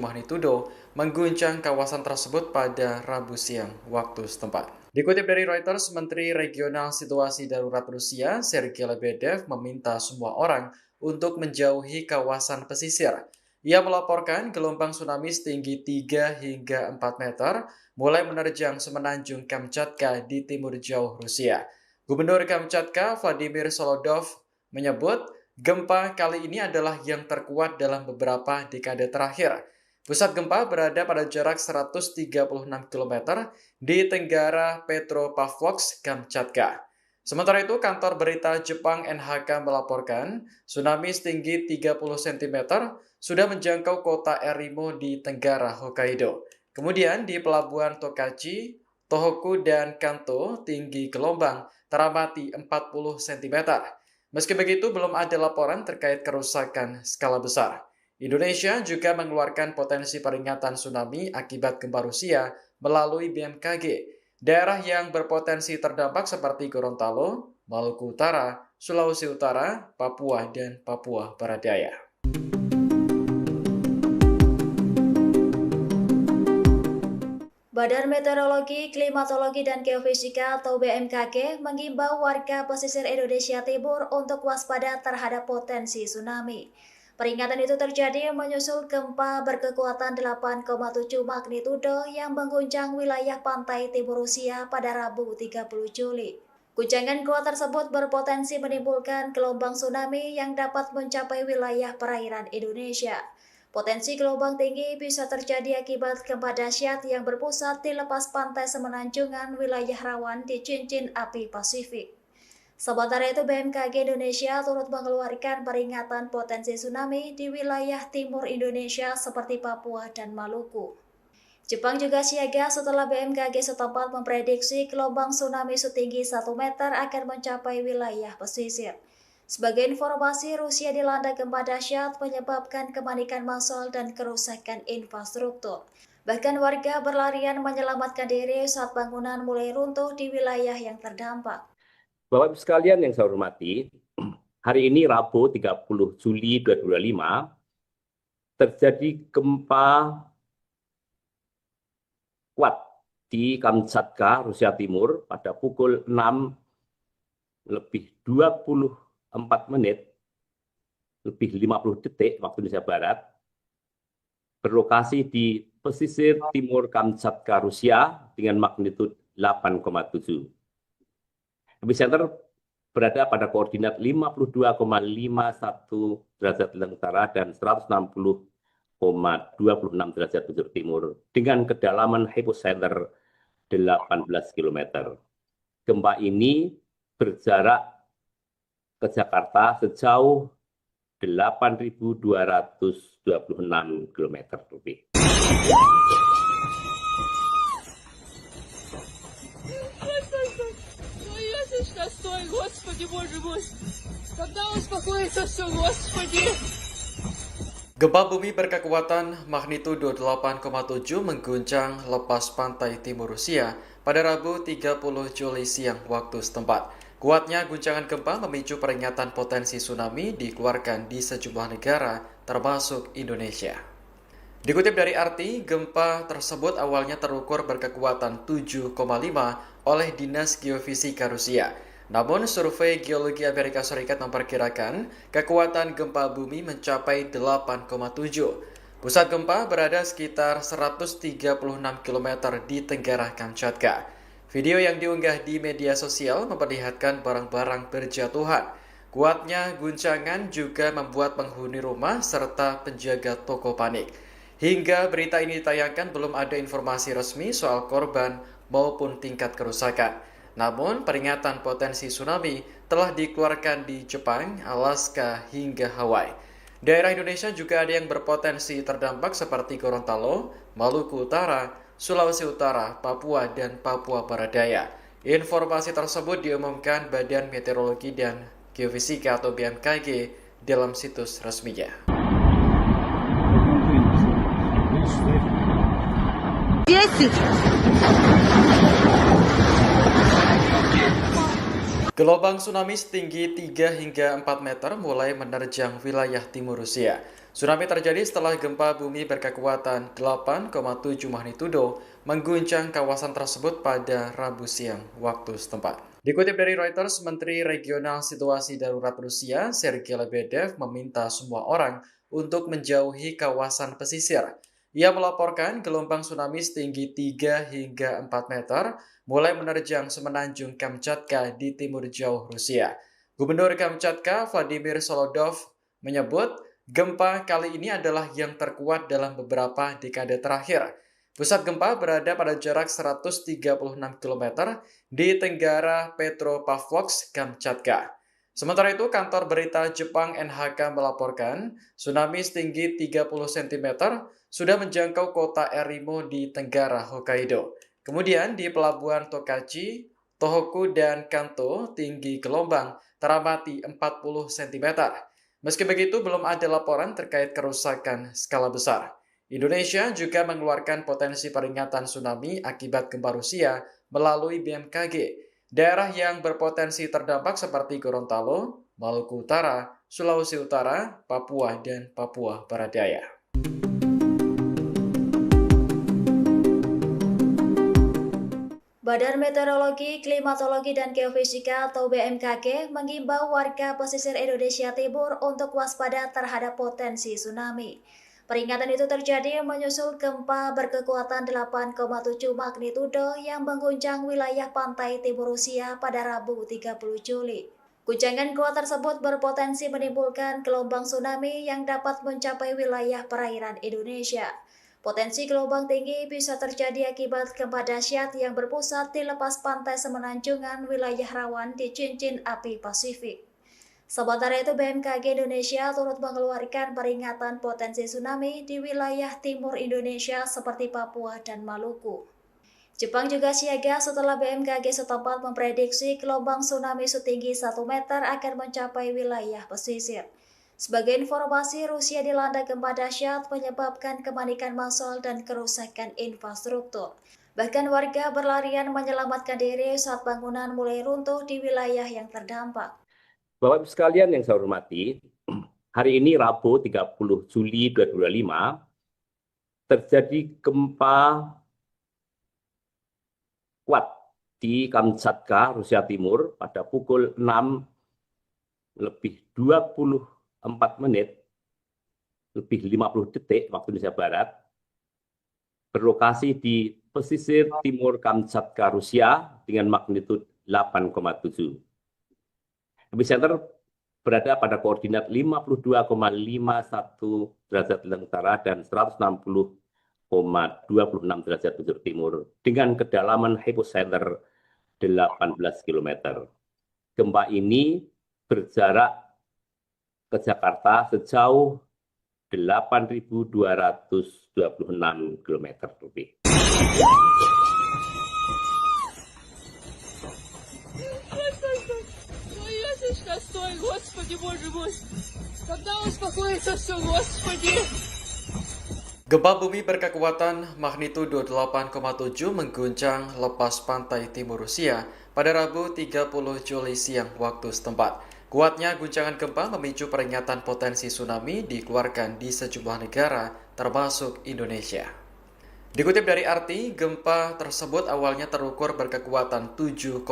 Speaker 2: magnitudo mengguncang kawasan tersebut pada Rabu siang waktu setempat. Dikutip dari Reuters, Menteri Regional Situasi Darurat Rusia, Sergei Lebedev, meminta semua orang untuk menjauhi kawasan pesisir. Ia melaporkan gelombang tsunami setinggi 3 hingga 4 meter mulai menerjang semenanjung Kamchatka di timur jauh Rusia. Gubernur Kamchatka, Vladimir Solodov, menyebut gempa kali ini adalah yang terkuat dalam beberapa dekade terakhir. Pusat gempa berada pada jarak 136 km di tenggara Petropavlovsk, Kamchatka. Sementara itu, kantor berita Jepang NHK melaporkan tsunami setinggi 30 cm sudah menjangkau kota Erimo di tenggara Hokkaido. Kemudian di pelabuhan Tokachi, Tohoku, dan Kanto, tinggi gelombang teramati 40 cm. Meski begitu, belum ada laporan terkait kerusakan skala besar. Indonesia juga mengeluarkan potensi peringatan tsunami akibat gempa Rusia melalui BMKG. Daerah yang berpotensi terdampak seperti Gorontalo, Maluku Utara, Sulawesi Utara, Papua, dan Papua Barat Daya.
Speaker 3: Badan Meteorologi, Klimatologi, dan Geofisika atau BMKG mengimbau warga pesisir Indonesia Timur untuk waspada terhadap potensi tsunami. Peringatan itu terjadi menyusul gempa berkekuatan 8,7 magnitudo yang mengguncang wilayah pantai timur Rusia pada Rabu 30 Juli. Guncangan kuat tersebut berpotensi menimbulkan gelombang tsunami yang dapat mencapai wilayah perairan Indonesia. Potensi gelombang tinggi bisa terjadi akibat gempa dahsyat yang berpusat di lepas pantai semenanjungan wilayah rawan di cincin api Pasifik. Sementara itu, BMKG Indonesia turut mengeluarkan peringatan potensi tsunami di wilayah timur Indonesia seperti Papua dan Maluku. Jepang juga siaga setelah BMKG setempat memprediksi gelombang tsunami setinggi 1 meter akan mencapai wilayah pesisir. Sebagai informasi, Rusia dilanda gempa dahsyat menyebabkan kepanikan massal dan kerusakan infrastruktur. Bahkan warga berlarian menyelamatkan diri saat bangunan mulai runtuh di wilayah yang terdampak.
Speaker 4: Bapak Ibu sekalian yang saya hormati, hari ini Rabu 30 Juli 2025 terjadi gempa kuat di Kamchatka, Rusia Timur pada pukul 6:24 lebih 50 detik waktu Indonesia Barat, berlokasi di pesisir timur Kamchatka, Rusia dengan magnitudo 8,7. Epicenter berada pada koordinat 52,51 derajat bujur utara dan 160,26 derajat bujur timur dengan kedalaman hypocenter 18 km. Gempa ini berjarak ke Jakarta sejauh 8.226 km lebih.
Speaker 1: Ну, язычка, стой, Господи, Боже мой. Когда успокоится все, Господи.
Speaker 2: Gempa bumi berkekuatan magnitudo 8,7 mengguncang lepas pantai timur Rusia pada Rabu 30 Juli siang waktu setempat. Kuatnya guncangan gempa memicu peringatan potensi tsunami dikeluarkan di sejumlah negara termasuk Indonesia. Dikutip dari RT, gempa tersebut awalnya terukur berkekuatan 7,5 oleh Dinas Geofisika Rusia. Namun, survei Geologi Amerika Serikat memperkirakan kekuatan gempa bumi mencapai 8,7. Pusat gempa berada sekitar 136 km di tenggara Kamchatka. Video yang diunggah di media sosial memperlihatkan barang-barang berjatuhan. Kuatnya guncangan juga membuat penghuni rumah serta penjaga toko panik. Hingga berita ini ditayangkan belum ada informasi resmi soal korban maupun tingkat kerusakan. Namun, peringatan potensi tsunami telah dikeluarkan di Jepang, Alaska, hingga Hawaii. Daerah Indonesia juga ada yang berpotensi terdampak seperti Gorontalo, Maluku Utara, Sulawesi Utara, Papua, dan Papua Barat Daya. Informasi tersebut diumumkan Badan Meteorologi dan Geofisika atau BMKG dalam situs resminya. Gelombang tsunami setinggi 3 hingga 4 meter mulai menerjang wilayah timur Rusia. Tsunami terjadi setelah gempa bumi berkekuatan 8,7 magnitudo mengguncang kawasan tersebut pada Rabu siang waktu setempat. Dikutip dari Reuters, Menteri Regional Situasi Darurat Rusia, Sergei Lebedev, meminta semua orang untuk menjauhi kawasan pesisir. Ia melaporkan gelombang tsunami setinggi 3 hingga 4 meter mulai menerjang semenanjung Kamchatka di timur jauh Rusia. Gubernur Kamchatka, Vladimir Solodov, menyebut gempa kali ini adalah yang terkuat dalam beberapa dekade terakhir. Pusat gempa berada pada jarak 136 km di tenggara Petropavlovsk, Kamchatka. Sementara itu, kantor berita Jepang NHK melaporkan tsunami setinggi 30 cm sudah menjangkau kota Erimo di tenggara Hokkaido. Kemudian di pelabuhan Tokachi, Tohoku, dan Kanto, tinggi gelombang teramati 40 cm. Meski begitu, belum ada laporan terkait kerusakan skala besar. Indonesia juga mengeluarkan potensi peringatan tsunami akibat gempa Rusia melalui BMKG. Daerah yang berpotensi terdampak seperti Gorontalo, Maluku Utara, Sulawesi Utara, Papua, dan Papua Barat Daya.
Speaker 3: Badan Meteorologi, Klimatologi, dan Geofisika atau BMKG mengimbau warga pesisir Indonesia Timur untuk waspada terhadap potensi tsunami. Peringatan itu terjadi menyusul gempa berkekuatan 8,7 magnitudo yang mengguncang wilayah pantai timur Rusia pada Rabu 30 Juli. Guncangan kuat tersebut berpotensi menimbulkan gelombang tsunami yang dapat mencapai wilayah perairan Indonesia. Potensi gelombang tinggi bisa terjadi akibat gempa dahsyat yang berpusat di lepas pantai semenanjungan wilayah rawan di cincin api Pasifik. Sementara itu, BMKG Indonesia turut mengeluarkan peringatan potensi tsunami di wilayah timur Indonesia seperti Papua dan Maluku. Jepang juga siaga setelah BMKG setempat memprediksi gelombang tsunami setinggi 1 meter akan mencapai wilayah pesisir. Sebagai informasi, Rusia dilanda gempa dahsyat menyebabkan kepanikan massal dan kerusakan infrastruktur. Bahkan warga berlarian menyelamatkan diri saat bangunan mulai runtuh di wilayah yang terdampak.
Speaker 4: Bapak Ibu sekalian yang saya hormati, hari ini Rabu 30 Juli 2025 terjadi gempa kuat di Kamchatka, Rusia Timur pada pukul 6:24 lebih 50 detik waktu Indonesia Barat, berlokasi di pesisir timur Kamchatka, Rusia dengan magnitudo 8,7. Epicenter berada pada koordinat 52,51 derajat bujur utara dan 160,26 derajat bujur timur dengan kedalaman hypocenter 18 km. Gempa ini berjarak ke Jakarta sejauh 8.226 km lebih.
Speaker 1: Ну, язычка, стой, Господи, Боже мой. Когда успокоится все, Господи.
Speaker 2: Gempa bumi berkekuatan magnitudo 8,7 mengguncang lepas pantai timur Rusia pada Rabu 30 Juli siang waktu setempat. Kuatnya guncangan gempa memicu peringatan potensi tsunami dikeluarkan di sejumlah negara, termasuk Indonesia. Dikutip dari RT, gempa tersebut awalnya terukur berkekuatan 7,5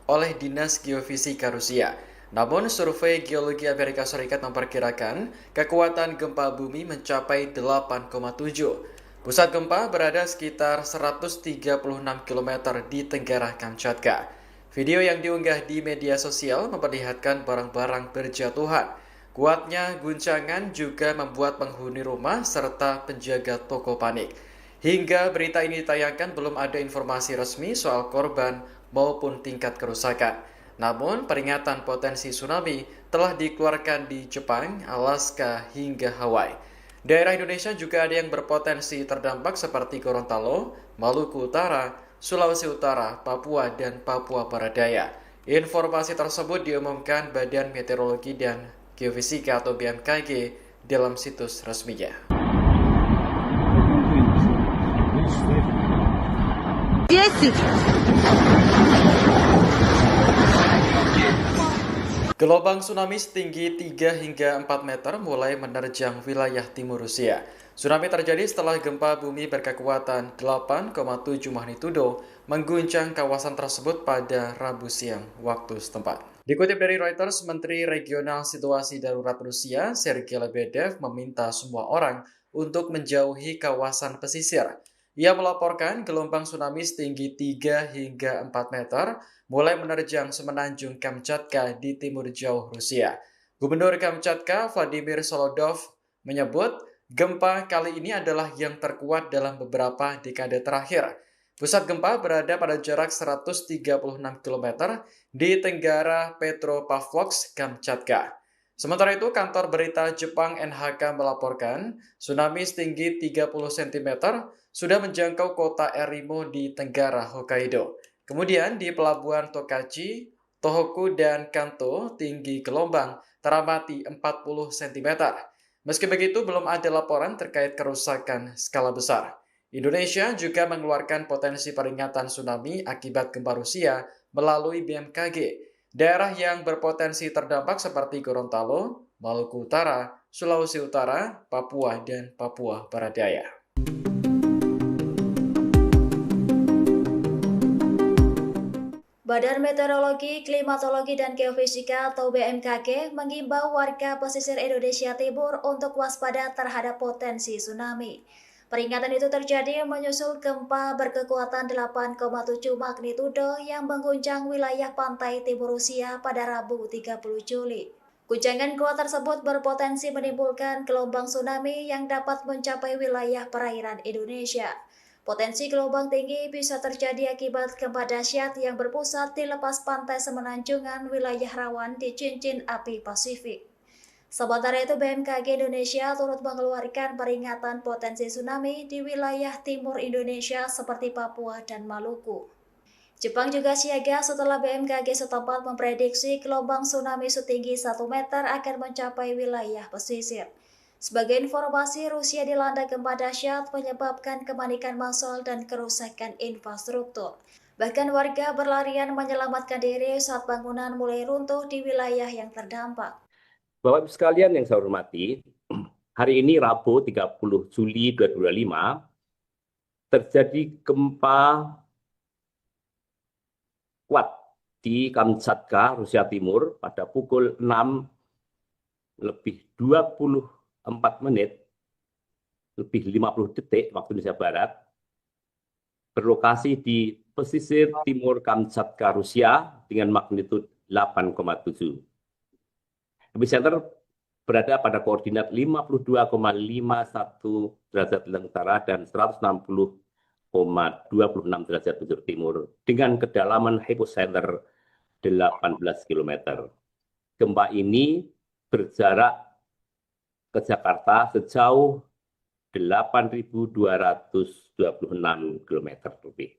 Speaker 2: oleh Dinas Geofisika Rusia. Namun, survei Geologi Amerika Serikat memperkirakan kekuatan gempa bumi mencapai 8,7. Pusat gempa berada sekitar 136 km di tenggara Kamchatka. Video yang diunggah di media sosial memperlihatkan barang-barang berjatuhan. Kuatnya guncangan juga membuat penghuni rumah serta penjaga toko panik. Hingga berita ini ditayangkan belum ada informasi resmi soal korban maupun tingkat kerusakan. Namun, peringatan potensi tsunami telah dikeluarkan di Jepang, Alaska, hingga Hawaii. Daerah Indonesia juga ada yang berpotensi terdampak seperti Gorontalo, Maluku Utara, Sulawesi Utara, Papua, dan Papua Barat Daya. Informasi tersebut diumumkan Badan Meteorologi dan Geofisika atau BMKG dalam situs resminya. Gelombang tsunami setinggi 3 hingga 4 meter mulai menerjang wilayah timur Rusia. Tsunami terjadi setelah gempa bumi berkekuatan 8,7 magnitudo mengguncang kawasan tersebut pada Rabu siang waktu setempat. Dikutip dari Reuters, Menteri Regional Situasi Darurat Rusia, Sergei Lebedev, meminta semua orang untuk menjauhi kawasan pesisir. Ia melaporkan gelombang tsunami setinggi 3 hingga 4 meter mulai menerjang semenanjung Kamchatka di timur jauh Rusia. Gubernur Kamchatka, Vladimir Solodov, menyebut gempa kali ini adalah yang terkuat dalam beberapa dekade terakhir. Pusat gempa berada pada jarak 136 km di tenggara Petropavlovsk, Kamchatka. Sementara itu, kantor berita Jepang NHK melaporkan tsunami setinggi 30 cm sudah menjangkau kota Erimo di tenggara Hokkaido. Kemudian di pelabuhan Tokachi, Tohoku, dan Kanto, tinggi gelombang teramati 40 cm. Meski begitu, belum ada laporan terkait kerusakan skala besar. Indonesia juga mengeluarkan potensi peringatan tsunami akibat gempa Rusia melalui BMKG. Daerah yang berpotensi terdampak seperti Gorontalo, Maluku Utara, Sulawesi Utara, Papua, dan Papua Barat Daya.
Speaker 3: Badan Meteorologi, Klimatologi, dan Geofisika atau BMKG mengimbau warga pesisir Indonesia Timur untuk waspada terhadap potensi tsunami. Peringatan itu terjadi menyusul gempa berkekuatan 8,7 magnitudo yang mengguncang wilayah pantai timur Rusia pada Rabu 30 Juli. Guncangan kuat tersebut berpotensi menimbulkan gelombang tsunami yang dapat mencapai wilayah perairan Indonesia. Potensi gelombang tinggi bisa terjadi akibat gempa dahsyat yang berpusat di lepas pantai semenanjungan wilayah rawan di cincin api Pasifik. Sementara itu, BMKG Indonesia turut mengeluarkan peringatan potensi tsunami di wilayah timur Indonesia seperti Papua dan Maluku. Jepang juga siaga setelah BMKG setempat memprediksi gelombang tsunami setinggi 1 meter akan mencapai wilayah pesisir. Sebagai informasi, Rusia dilanda gempa dahsyat menyebabkan kepanikan massal dan kerusakan infrastruktur. Bahkan warga berlarian menyelamatkan diri saat bangunan mulai runtuh di wilayah yang terdampak.
Speaker 4: Bapak Ibu sekalian yang saya hormati, hari ini Rabu 30 Juli 2025 terjadi gempa kuat di Kamchatka, Rusia Timur pada pukul 6:24 lebih 50 detik waktu Indonesia Barat, berlokasi di pesisir timur Kamchatka, Rusia dengan magnitudo 8,7. Epicenter berada pada koordinat 52,51 derajat bujur utara dan 160,26 derajat bujur timur dengan kedalaman hypocenter 18 km. Gempa ini berjarak ke Jakarta sejauh 8.226 km lebih.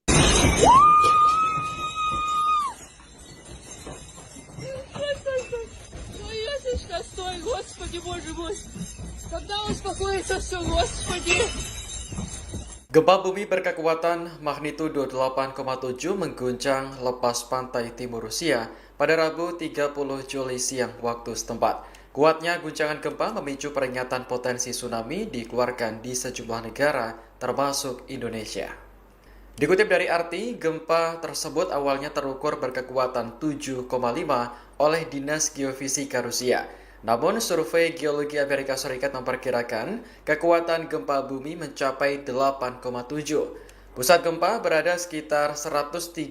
Speaker 1: Ну, язычка, стой, Господи, Боже мой. Когда успокоится все, Господи.
Speaker 2: Gempa bumi berkekuatan magnitudo 8,7 mengguncang lepas pantai timur Rusia pada Rabu 30 Juli siang waktu setempat. Kuatnya guncangan gempa memicu peringatan potensi tsunami dikeluarkan di sejumlah negara, termasuk Indonesia. Dikutip dari RT, gempa tersebut awalnya terukur berkekuatan 7,5 oleh Dinas Geofisika Rusia. Namun, survei Geologi Amerika Serikat memperkirakan kekuatan gempa bumi mencapai 8,7. Pusat gempa berada sekitar 136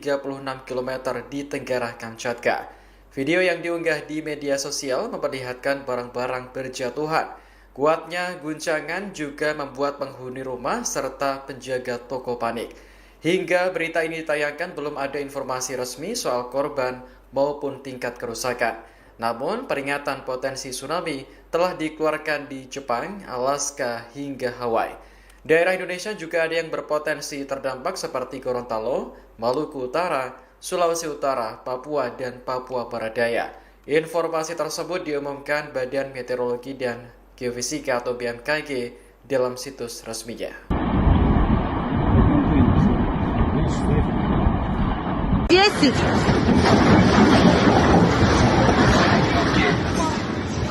Speaker 2: km di tenggara Kamchatka. Video yang diunggah di media sosial memperlihatkan barang-barang berjatuhan. Kuatnya guncangan juga membuat penghuni rumah serta penjaga toko panik. Hingga berita ini ditayangkan belum ada informasi resmi soal korban maupun tingkat kerusakan. Namun, peringatan potensi tsunami telah dikeluarkan di Jepang, Alaska, hingga Hawaii. Daerah Indonesia juga ada yang berpotensi terdampak seperti Gorontalo, Maluku Utara, Sulawesi Utara, Papua, dan Papua Barat Daya. Informasi tersebut diumumkan Badan Meteorologi dan Geofisika atau BMKG dalam situs resminya.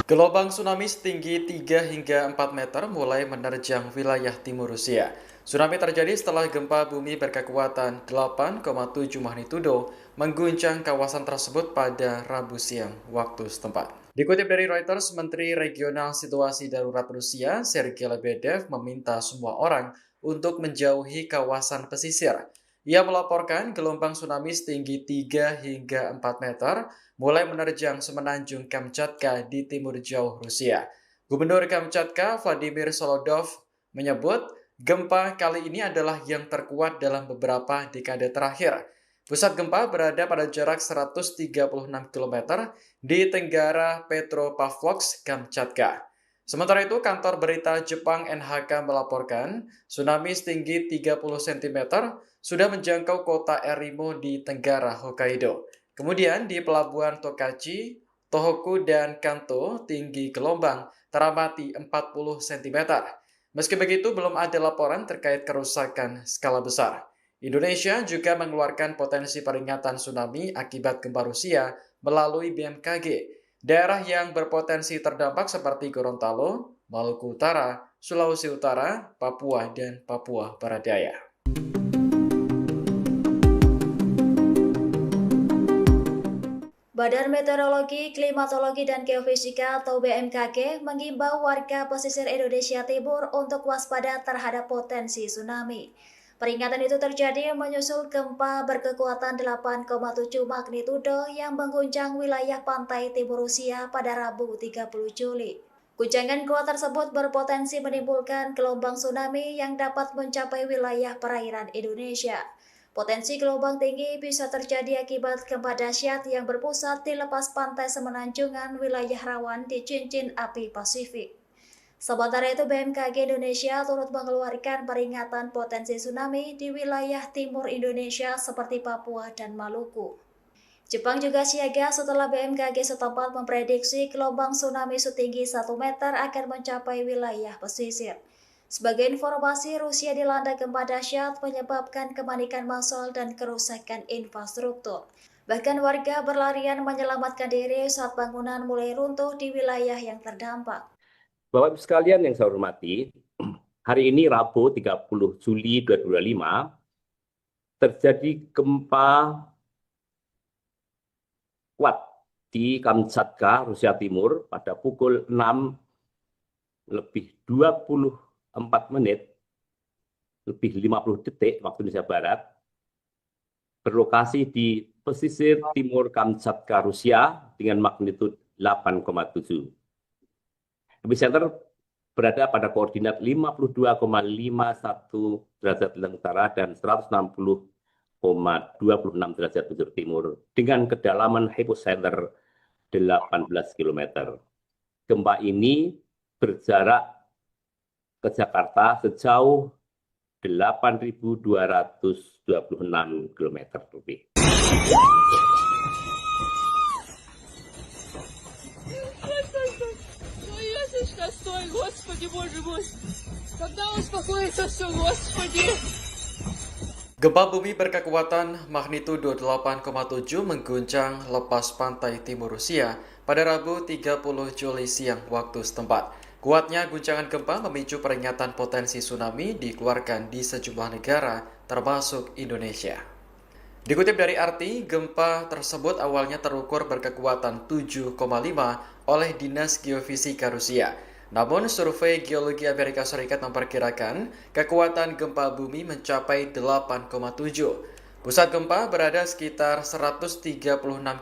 Speaker 2: Gelombang tsunami setinggi 3 hingga 4 meter mulai menerjang wilayah timur Rusia. Tsunami terjadi setelah gempa bumi berkekuatan 8,7 magnitudo mengguncang kawasan tersebut pada Rabu siang waktu setempat. Dikutip dari Reuters, Menteri Regional Situasi Darurat Rusia, Sergei Lebedev, meminta semua orang untuk menjauhi kawasan pesisir. Ia melaporkan gelombang tsunami setinggi 3 hingga 4 meter mulai menerjang semenanjung Kamchatka di timur jauh Rusia. Gubernur Kamchatka, Vladimir Solodov, menyebut gempa kali ini adalah yang terkuat dalam beberapa dekade terakhir. Pusat gempa berada pada jarak 136 km di tenggara Petropavlovsk, Kamchatka. Sementara itu, kantor berita Jepang NHK melaporkan tsunami setinggi 30 cm sudah menjangkau kota Erimo di tenggara Hokkaido. Kemudian di pelabuhan Tokachi, Tohoku, dan Kanto, tinggi gelombang teramati 40 cm. Meski begitu, belum ada laporan terkait kerusakan skala besar. Indonesia juga mengeluarkan potensi peringatan tsunami akibat gempa Rusia melalui BMKG. Daerah yang berpotensi terdampak seperti Gorontalo, Maluku Utara, Sulawesi Utara, Papua, dan Papua Barat Daya.
Speaker 3: Badan Meteorologi, Klimatologi, dan Geofisika atau BMKG mengimbau warga pesisir Indonesia Timur untuk waspada terhadap potensi tsunami. Peringatan itu terjadi menyusul gempa berkekuatan 8,7 magnitudo yang mengguncang wilayah pantai timur Rusia pada Rabu 30 Juli. Guncangan kuat tersebut berpotensi menimbulkan gelombang tsunami yang dapat mencapai wilayah perairan Indonesia. Potensi gelombang tinggi bisa terjadi akibat gempa dahsyat yang berpusat di lepas pantai semenanjungan wilayah rawan di cincin api Pasifik. Sementara itu, BMKG Indonesia turut mengeluarkan peringatan potensi tsunami di wilayah timur Indonesia seperti Papua dan Maluku. Jepang juga siaga setelah BMKG setempat memprediksi gelombang tsunami setinggi 1 meter akan mencapai wilayah pesisir. Sebagai informasi, Rusia dilanda gempa dahsyat menyebabkan kepanikan massal dan kerusakan infrastruktur. Bahkan warga berlarian menyelamatkan diri saat bangunan mulai runtuh di wilayah yang terdampak.
Speaker 4: Bapak Ibu sekalian yang saya hormati, hari ini Rabu 30 Juli 2025 terjadi gempa kuat di Kamchatka, Rusia Timur pada pukul 6:24 lebih 50 detik waktu Indonesia Barat berlokasi di pesisir timur Kamchatka, Rusia dengan magnitudo 8,7. Epicenter berada pada koordinat 52,51 derajat bintang utara dan 160,26 derajat bujur timur dengan kedalaman hypocenter 18 km. Gempa ini berjarak ke Jakarta sejauh 8.226 km lebih.
Speaker 1: Ну, язычка, стой, Господи, Боже мой. Когда успокоится все, Господи.
Speaker 2: Gempa bumi berkekuatan magnitudo 8,7 mengguncang lepas pantai timur Rusia pada Rabu 30 Juli siang waktu setempat. Kuatnya guncangan gempa memicu peringatan potensi tsunami dikeluarkan di sejumlah negara, termasuk Indonesia. Dikutip dari RT, gempa tersebut awalnya terukur berkekuatan 7,5 oleh Dinas Geofisika Rusia. Namun, survei Geologi Amerika Serikat memperkirakan kekuatan gempa bumi mencapai 8,7. Pusat gempa berada sekitar 136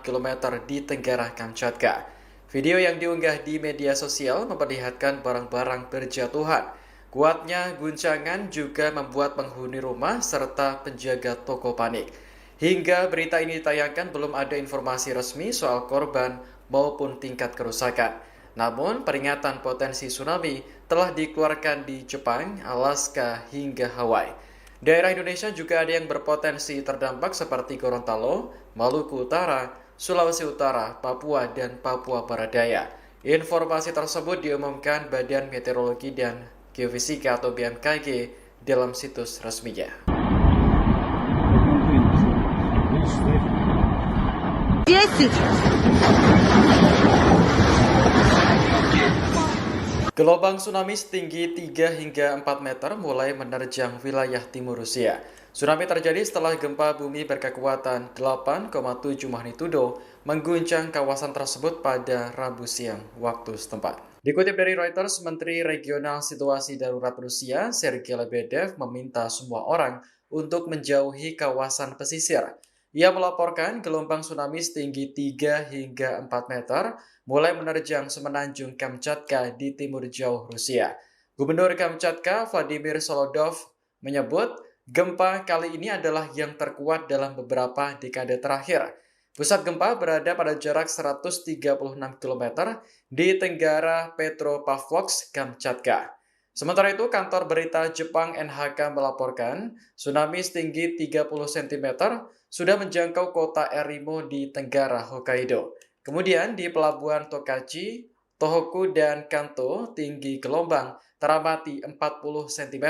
Speaker 2: km di tenggara Kamchatka. Video yang diunggah di media sosial memperlihatkan barang-barang berjatuhan. Kuatnya guncangan juga membuat penghuni rumah serta penjaga toko panik. Hingga berita ini ditayangkan belum ada informasi resmi soal korban maupun tingkat kerusakan. Namun, peringatan potensi tsunami telah dikeluarkan di Jepang, Alaska, hingga Hawaii. Daerah Indonesia juga ada yang berpotensi terdampak seperti Gorontalo, Maluku Utara, Sulawesi Utara, Papua, dan Papua Barat Daya. Informasi tersebut diumumkan Badan Meteorologi dan Geofisika atau BMKG dalam situs resminya. Gelombang tsunami setinggi 3 hingga 4 meter mulai menerjang wilayah timur Rusia. Tsunami terjadi setelah gempa bumi berkekuatan 8,7 magnitudo mengguncang kawasan tersebut pada Rabu siang waktu setempat. Dikutip dari Reuters, Menteri Regional Situasi Darurat Rusia, Sergei Lebedev, meminta semua orang untuk menjauhi kawasan pesisir. Ia melaporkan gelombang tsunami setinggi 3 hingga 4 meter mulai menerjang semenanjung Kamchatka di timur jauh Rusia. Gubernur Kamchatka, Vladimir Solodov, menyebut gempa kali ini adalah yang terkuat dalam beberapa dekade terakhir. Pusat gempa berada pada jarak 136 km di tenggara Petropavlovsk, Kamchatka. Sementara itu, kantor berita Jepang NHK melaporkan tsunami setinggi 30 cm sudah menjangkau kota Erimo di tenggara Hokkaido. Kemudian di pelabuhan Tokachi, Tohoku, dan Kanto, tinggi gelombang teramati 40 cm.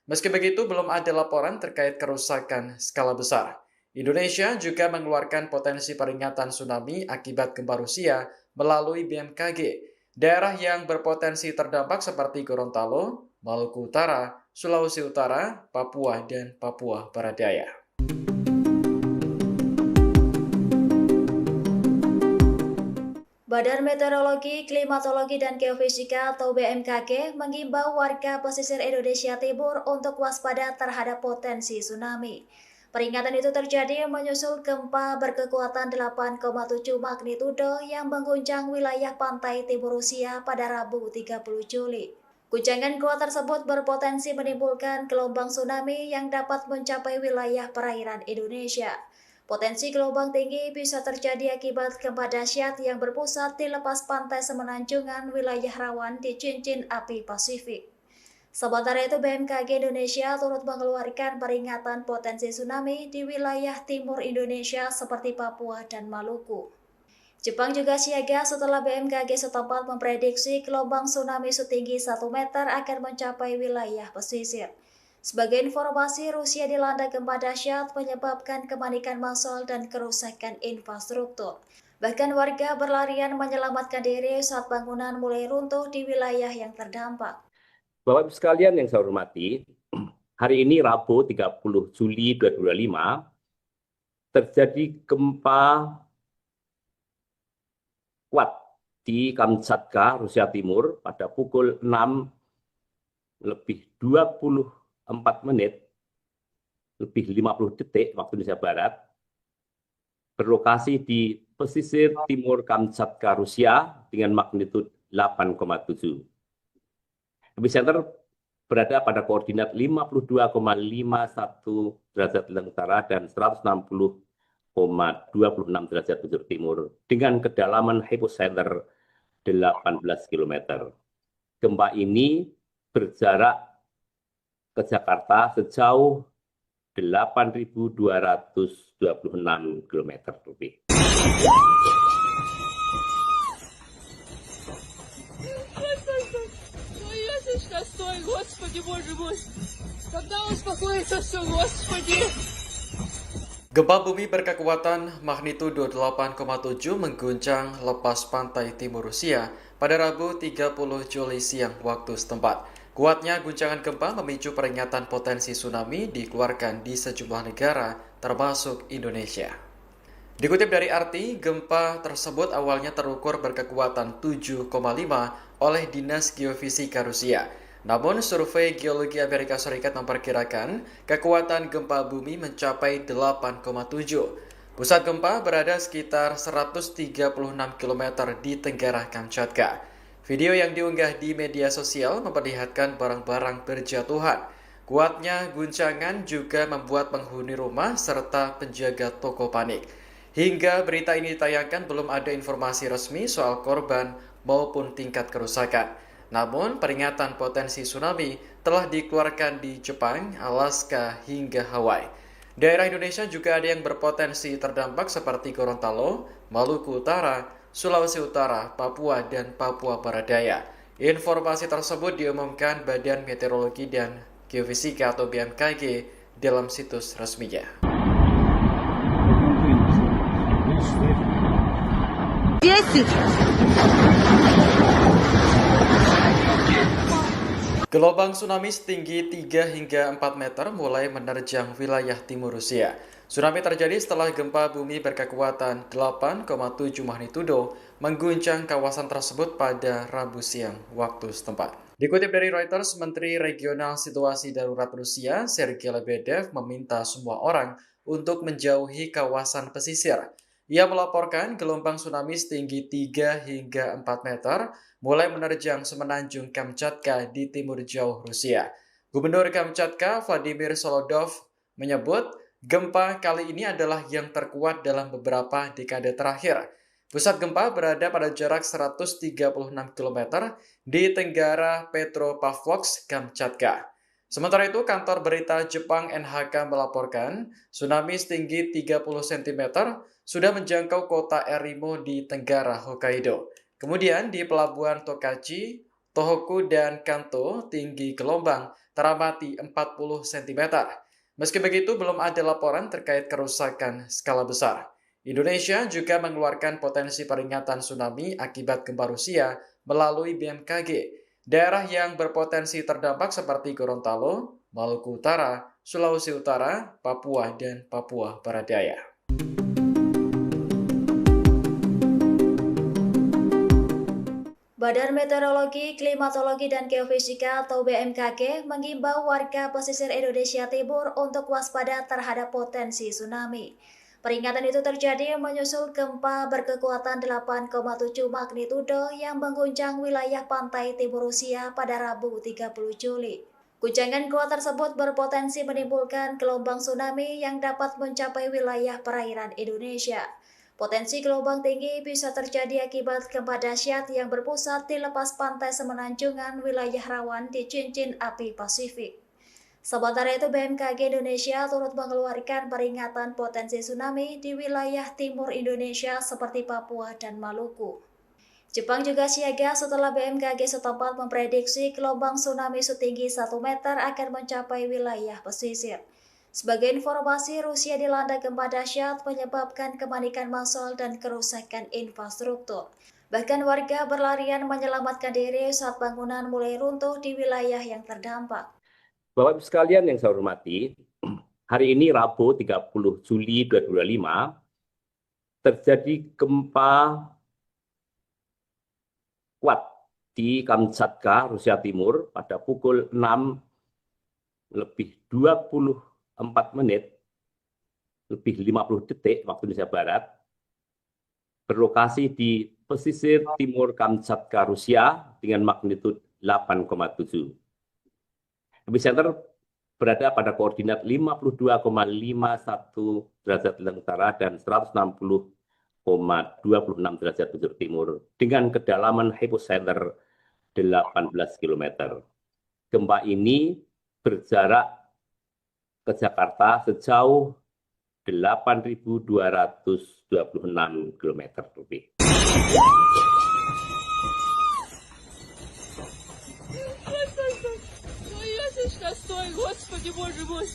Speaker 2: Meski begitu, belum ada laporan terkait kerusakan skala besar. Indonesia juga mengeluarkan potensi peringatan tsunami akibat gempa Rusia melalui BMKG. Daerah yang berpotensi terdampak seperti Gorontalo, Maluku Utara, Sulawesi Utara, Papua, dan Papua Barat Daya.
Speaker 3: Badan Meteorologi, Klimatologi, dan Geofisika atau BMKG mengimbau warga pesisir Indonesia Timur untuk waspada terhadap potensi tsunami. Peringatan itu terjadi menyusul gempa berkekuatan 8,7 magnitudo yang mengguncang wilayah pantai timur Rusia pada Rabu 30 Juli. Guncangan kuat tersebut berpotensi menimbulkan gelombang tsunami yang dapat mencapai wilayah perairan Indonesia. Potensi gelombang tinggi bisa terjadi akibat gempa dahsyat yang berpusat di lepas pantai semenanjungan wilayah rawan di cincin api Pasifik. Sementara itu, BMKG Indonesia turut mengeluarkan peringatan potensi tsunami di wilayah timur Indonesia seperti Papua dan Maluku. Jepang juga siaga setelah BMKG setempat memprediksi gelombang tsunami setinggi 1 meter akan mencapai wilayah pesisir. Sebagai informasi, Rusia dilanda gempa dahsyat menyebabkan kepanikan massal dan kerusakan infrastruktur. Bahkan warga berlarian menyelamatkan diri saat bangunan mulai runtuh di wilayah yang terdampak.
Speaker 4: Bapak Ibu sekalian yang saya hormati, hari ini Rabu 30 Juli 2025 terjadi gempa kuat di Kamchatka, Rusia Timur pada pukul 6:24 lebih 50 detik waktu Indonesia Barat, berlokasi di pesisir timur Kamchatka, Rusia dengan magnitudo 8,7. Epicenter berada pada koordinat 52,51 derajat utara dan 160,26 derajat bujur timur dengan kedalaman hypocenter 18 km. Gempa ini berjarak ke Jakarta sejauh 8.226 km lebih.
Speaker 1: Ну, язычка, стой, Господи, Боже мой. Когда успокоится все, Господи.
Speaker 2: Gempa bumi berkekuatan magnitudo 8,7 mengguncang lepas pantai timur Rusia pada Rabu 30 Juli siang waktu setempat. Kuatnya guncangan gempa memicu peringatan potensi tsunami dikeluarkan di sejumlah negara, termasuk Indonesia. Dikutip dari RT, gempa tersebut awalnya terukur berkekuatan 7,5 oleh Dinas Geofisika Rusia. Namun, survei Geologi Amerika Serikat memperkirakan kekuatan gempa bumi mencapai 8,7. Pusat gempa berada sekitar 136 km di tenggara Kamchatka. Video yang diunggah di media sosial memperlihatkan barang-barang berjatuhan. Kuatnya guncangan juga membuat penghuni rumah serta penjaga toko panik. Hingga berita ini ditayangkan belum ada informasi resmi soal korban maupun tingkat kerusakan. Namun, peringatan potensi tsunami telah dikeluarkan di Jepang, Alaska, hingga Hawaii. Daerah Indonesia juga ada yang berpotensi terdampak seperti Gorontalo, Maluku Utara, Sulawesi Utara, Papua, dan Papua Barat Daya. Informasi tersebut diumumkan Badan Meteorologi dan Geofisika atau BMKG dalam situs resminya. Gelombang tsunami setinggi 3 hingga 4 meter mulai menerjang wilayah timur Rusia. Tsunami terjadi setelah gempa bumi berkekuatan 8,7 magnitudo mengguncang kawasan tersebut pada Rabu siang waktu setempat. Dikutip dari Reuters, Menteri Regional Situasi Darurat Rusia, Sergei Lebedev, meminta semua orang untuk menjauhi kawasan pesisir. Ia melaporkan gelombang tsunami setinggi 3 hingga 4 meter mulai menerjang semenanjung Kamchatka di timur jauh Rusia. Gubernur Kamchatka, Vladimir Solodov, menyebut gempa kali ini adalah yang terkuat dalam beberapa dekade terakhir. Pusat gempa berada pada jarak 136 km di tenggara Petropavlovsk, Kamchatka. Sementara itu, kantor berita Jepang NHK melaporkan tsunami setinggi 30 cm sudah menjangkau kota Erimo di tenggara Hokkaido. Kemudian di pelabuhan Tokachi, Tohoku, dan Kanto, tinggi gelombang teramati 40 cm. Meski begitu, belum ada laporan terkait kerusakan skala besar. Indonesia juga mengeluarkan potensi peringatan tsunami akibat gempa Rusia melalui BMKG. Daerah yang berpotensi terdampak seperti Gorontalo, Maluku Utara, Sulawesi Utara, Papua, dan Papua Barat Daya.
Speaker 3: Badan Meteorologi, Klimatologi, dan Geofisika atau BMKG mengimbau warga pesisir Indonesia Timur untuk waspada terhadap potensi tsunami. Peringatan itu terjadi menyusul gempa berkekuatan 8,7 magnitudo yang mengguncang wilayah pantai timur Rusia pada Rabu 30 Juli. Guncangan kuat tersebut berpotensi menimbulkan gelombang tsunami yang dapat mencapai wilayah perairan Indonesia. Potensi gelombang tinggi bisa terjadi akibat gempa dahsyat yang berpusat di lepas pantai semenanjungan wilayah rawan di cincin api Pasifik. Sementara itu, BMKG Indonesia turut mengeluarkan peringatan potensi tsunami di wilayah timur Indonesia seperti Papua dan Maluku. Jepang juga siaga setelah BMKG setempat memprediksi gelombang tsunami setinggi 1 meter akan mencapai wilayah pesisir. Sebagai informasi, Rusia dilanda gempa dahsyat menyebabkan kepanikan massal dan kerusakan infrastruktur. Bahkan warga berlarian menyelamatkan diri saat bangunan mulai runtuh di wilayah yang terdampak.
Speaker 4: Bapak Ibu sekalian yang saya hormati, hari ini Rabu 30 Juli 2025 terjadi gempa kuat di Kamchatka, Rusia Timur pada pukul 6:20 4 menit lebih 50 detik waktu Indonesia Barat, berlokasi di pesisir timur Kamchatka, Rusia dengan magnitudo 8,7. Epicenter berada pada koordinat 52,51 derajat utara dan 160,26 derajat bujur timur dengan kedalaman hypocenter 18 km. Gempa ini berjarak ke Jakarta sejauh 8.226 km lebih.
Speaker 1: Ну, если что, стой, Господи, Боже мой.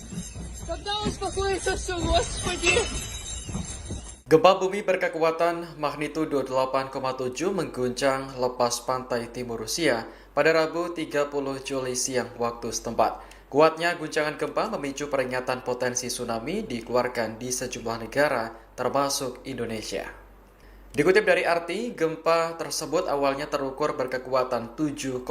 Speaker 1: Когда успокоится все, Господи.
Speaker 2: Gempa bumi berkekuatan magnitudo 8,7 mengguncang lepas pantai timur Rusia pada Rabu 30 Juli siang waktu setempat. Kuatnya guncangan gempa memicu peringatan potensi tsunami dikeluarkan di sejumlah negara, termasuk Indonesia. Dikutip dari RT, gempa tersebut awalnya terukur berkekuatan 7,5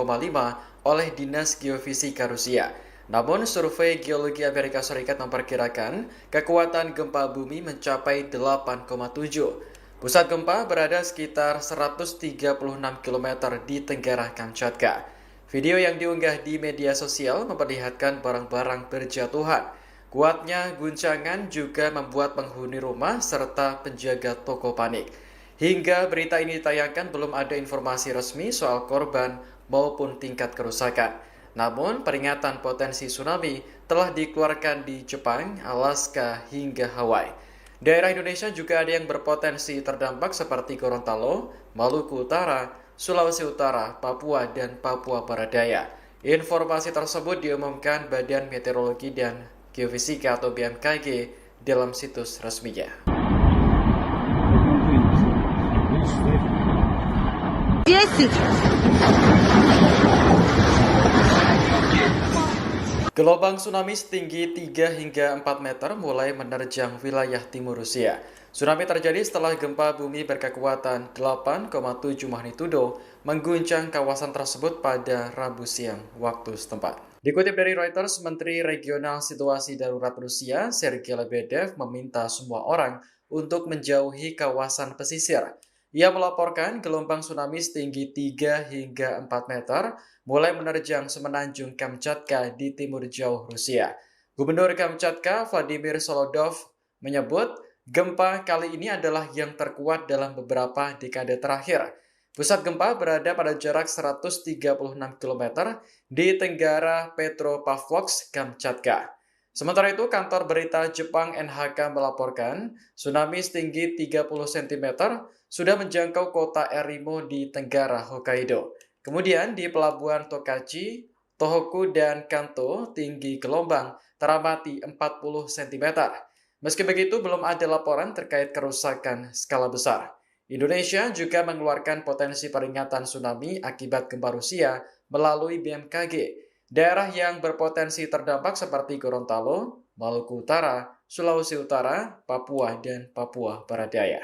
Speaker 2: oleh Dinas Geofisika Rusia. Namun, survei Geologi Amerika Serikat memperkirakan kekuatan gempa bumi mencapai 8,7. Pusat gempa berada sekitar 136 km di tenggara Kamchatka. Video yang diunggah di media sosial memperlihatkan barang-barang berjatuhan. Kuatnya guncangan juga membuat penghuni rumah serta penjaga toko panik. Hingga berita ini ditayangkan belum ada informasi resmi soal korban maupun tingkat kerusakan. Namun, peringatan potensi tsunami telah dikeluarkan di Jepang, Alaska, hingga Hawaii. Daerah Indonesia juga ada yang berpotensi terdampak seperti Gorontalo, Maluku Utara, Sulawesi Utara, Papua, dan Papua Barat Daya. Informasi tersebut diumumkan Badan Meteorologi dan Geofisika atau BMKG dalam situs resminya. Gelombang tsunami setinggi 3 hingga 4 meter mulai menerjang wilayah timur Rusia. Tsunami terjadi setelah gempa bumi berkekuatan 8,7 magnitudo mengguncang kawasan tersebut pada Rabu siang waktu setempat. Dikutip dari Reuters, Menteri Regional Situasi Darurat Rusia, Sergei Lebedev, meminta semua orang untuk menjauhi kawasan pesisir. Ia melaporkan gelombang tsunami setinggi 3 hingga 4 meter mulai menerjang semenanjung Kamchatka di timur jauh Rusia. Gubernur Kamchatka, Vladimir Solodov, menyebut gempa kali ini adalah yang terkuat dalam beberapa dekade terakhir. Pusat gempa berada pada jarak 136 km di tenggara Petropavlovsk, Kamchatka. Sementara itu, kantor berita Jepang NHK melaporkan tsunami setinggi 30 cm sudah menjangkau kota Erimo di tenggara Hokkaido. Kemudian di pelabuhan Tokachi, Tohoku, dan Kanto, tinggi gelombang teramati 40 cm. Meski begitu, belum ada laporan terkait kerusakan skala besar. Indonesia juga mengeluarkan potensi peringatan tsunami akibat gempa Rusia melalui BMKG. Daerah yang berpotensi terdampak seperti Gorontalo, Maluku Utara, Sulawesi Utara, Papua, dan Papua Barat Daya.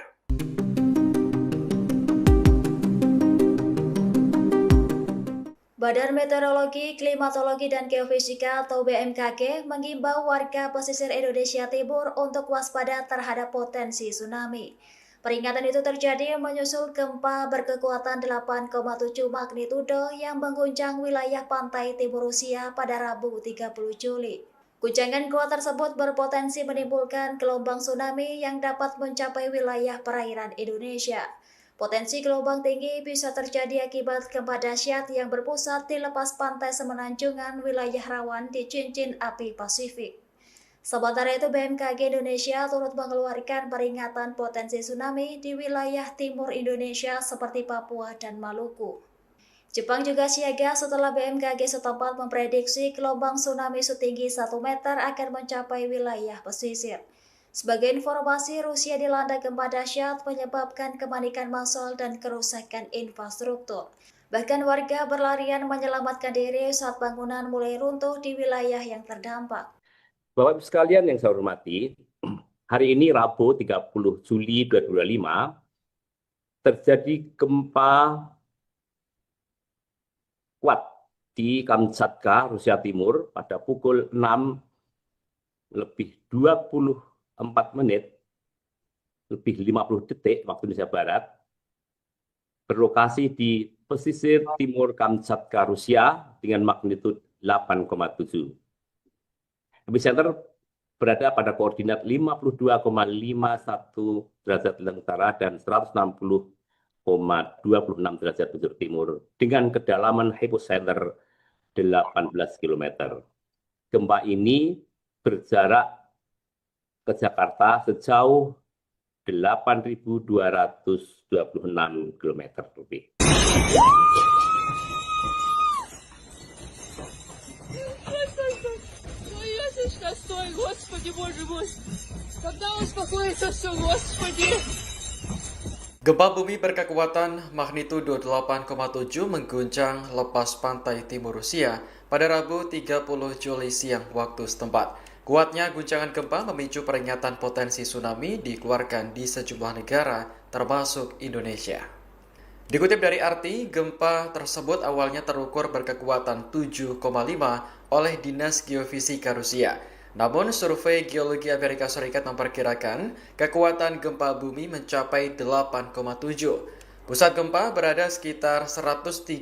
Speaker 3: Badan Meteorologi, Klimatologi, dan Geofisika atau BMKG mengimbau warga pesisir Indonesia Timur untuk waspada terhadap potensi tsunami. Peringatan itu terjadi menyusul gempa berkekuatan 8,7 magnitudo yang mengguncang wilayah pantai timur Rusia pada Rabu 30 Juli. Guncangan kuat tersebut berpotensi menimbulkan gelombang tsunami yang dapat mencapai wilayah perairan Indonesia. Potensi gelombang tinggi bisa terjadi akibat gempa dahsyat yang berpusat di lepas pantai semenanjungan wilayah rawan di cincin api Pasifik. Sementara itu, BMKG Indonesia turut mengeluarkan peringatan potensi tsunami di wilayah timur Indonesia seperti Papua dan Maluku. Jepang juga siaga setelah BMKG setempat memprediksi gelombang tsunami setinggi 1 meter akan mencapai wilayah pesisir. Sebagai informasi, Rusia dilanda gempa dahsyat menyebabkan kepanikan massal dan kerusakan infrastruktur. Bahkan warga berlarian menyelamatkan diri saat bangunan mulai runtuh di wilayah yang terdampak.
Speaker 4: Bapak Ibu sekalian yang saya hormati, hari ini Rabu 30 Juli 2025 terjadi gempa kuat di Kamchatka, Rusia Timur pada pukul 6 lebih 24 menit, lebih 50 detik waktu Indonesia Barat, berlokasi di pesisir timur Kamchatka, Rusia dengan magnitudo 8,7. Epicenter berada pada koordinat 52,51 derajat utara dan 160,26 derajat bujur timur dengan kedalaman hypocenter 18 km. Gempa ini berjarak ke Jakarta sejauh 8.226 km lebih.
Speaker 1: Ну, я сейчас стой, Господи, Боже мой. Когда успокоится все, Господи.
Speaker 2: Gempa bumi berkekuatan magnitudo 8,7 mengguncang lepas pantai timur Rusia pada Rabu 30 Juli siang waktu setempat. Kuatnya guncangan gempa memicu peringatan potensi tsunami dikeluarkan di sejumlah negara, termasuk Indonesia. Dikutip dari RT, gempa tersebut awalnya terukur berkekuatan 7,5 oleh Dinas Geofisika Rusia. Namun, survei Geologi Amerika Serikat memperkirakan kekuatan gempa bumi mencapai 8,7. Pusat gempa berada sekitar 136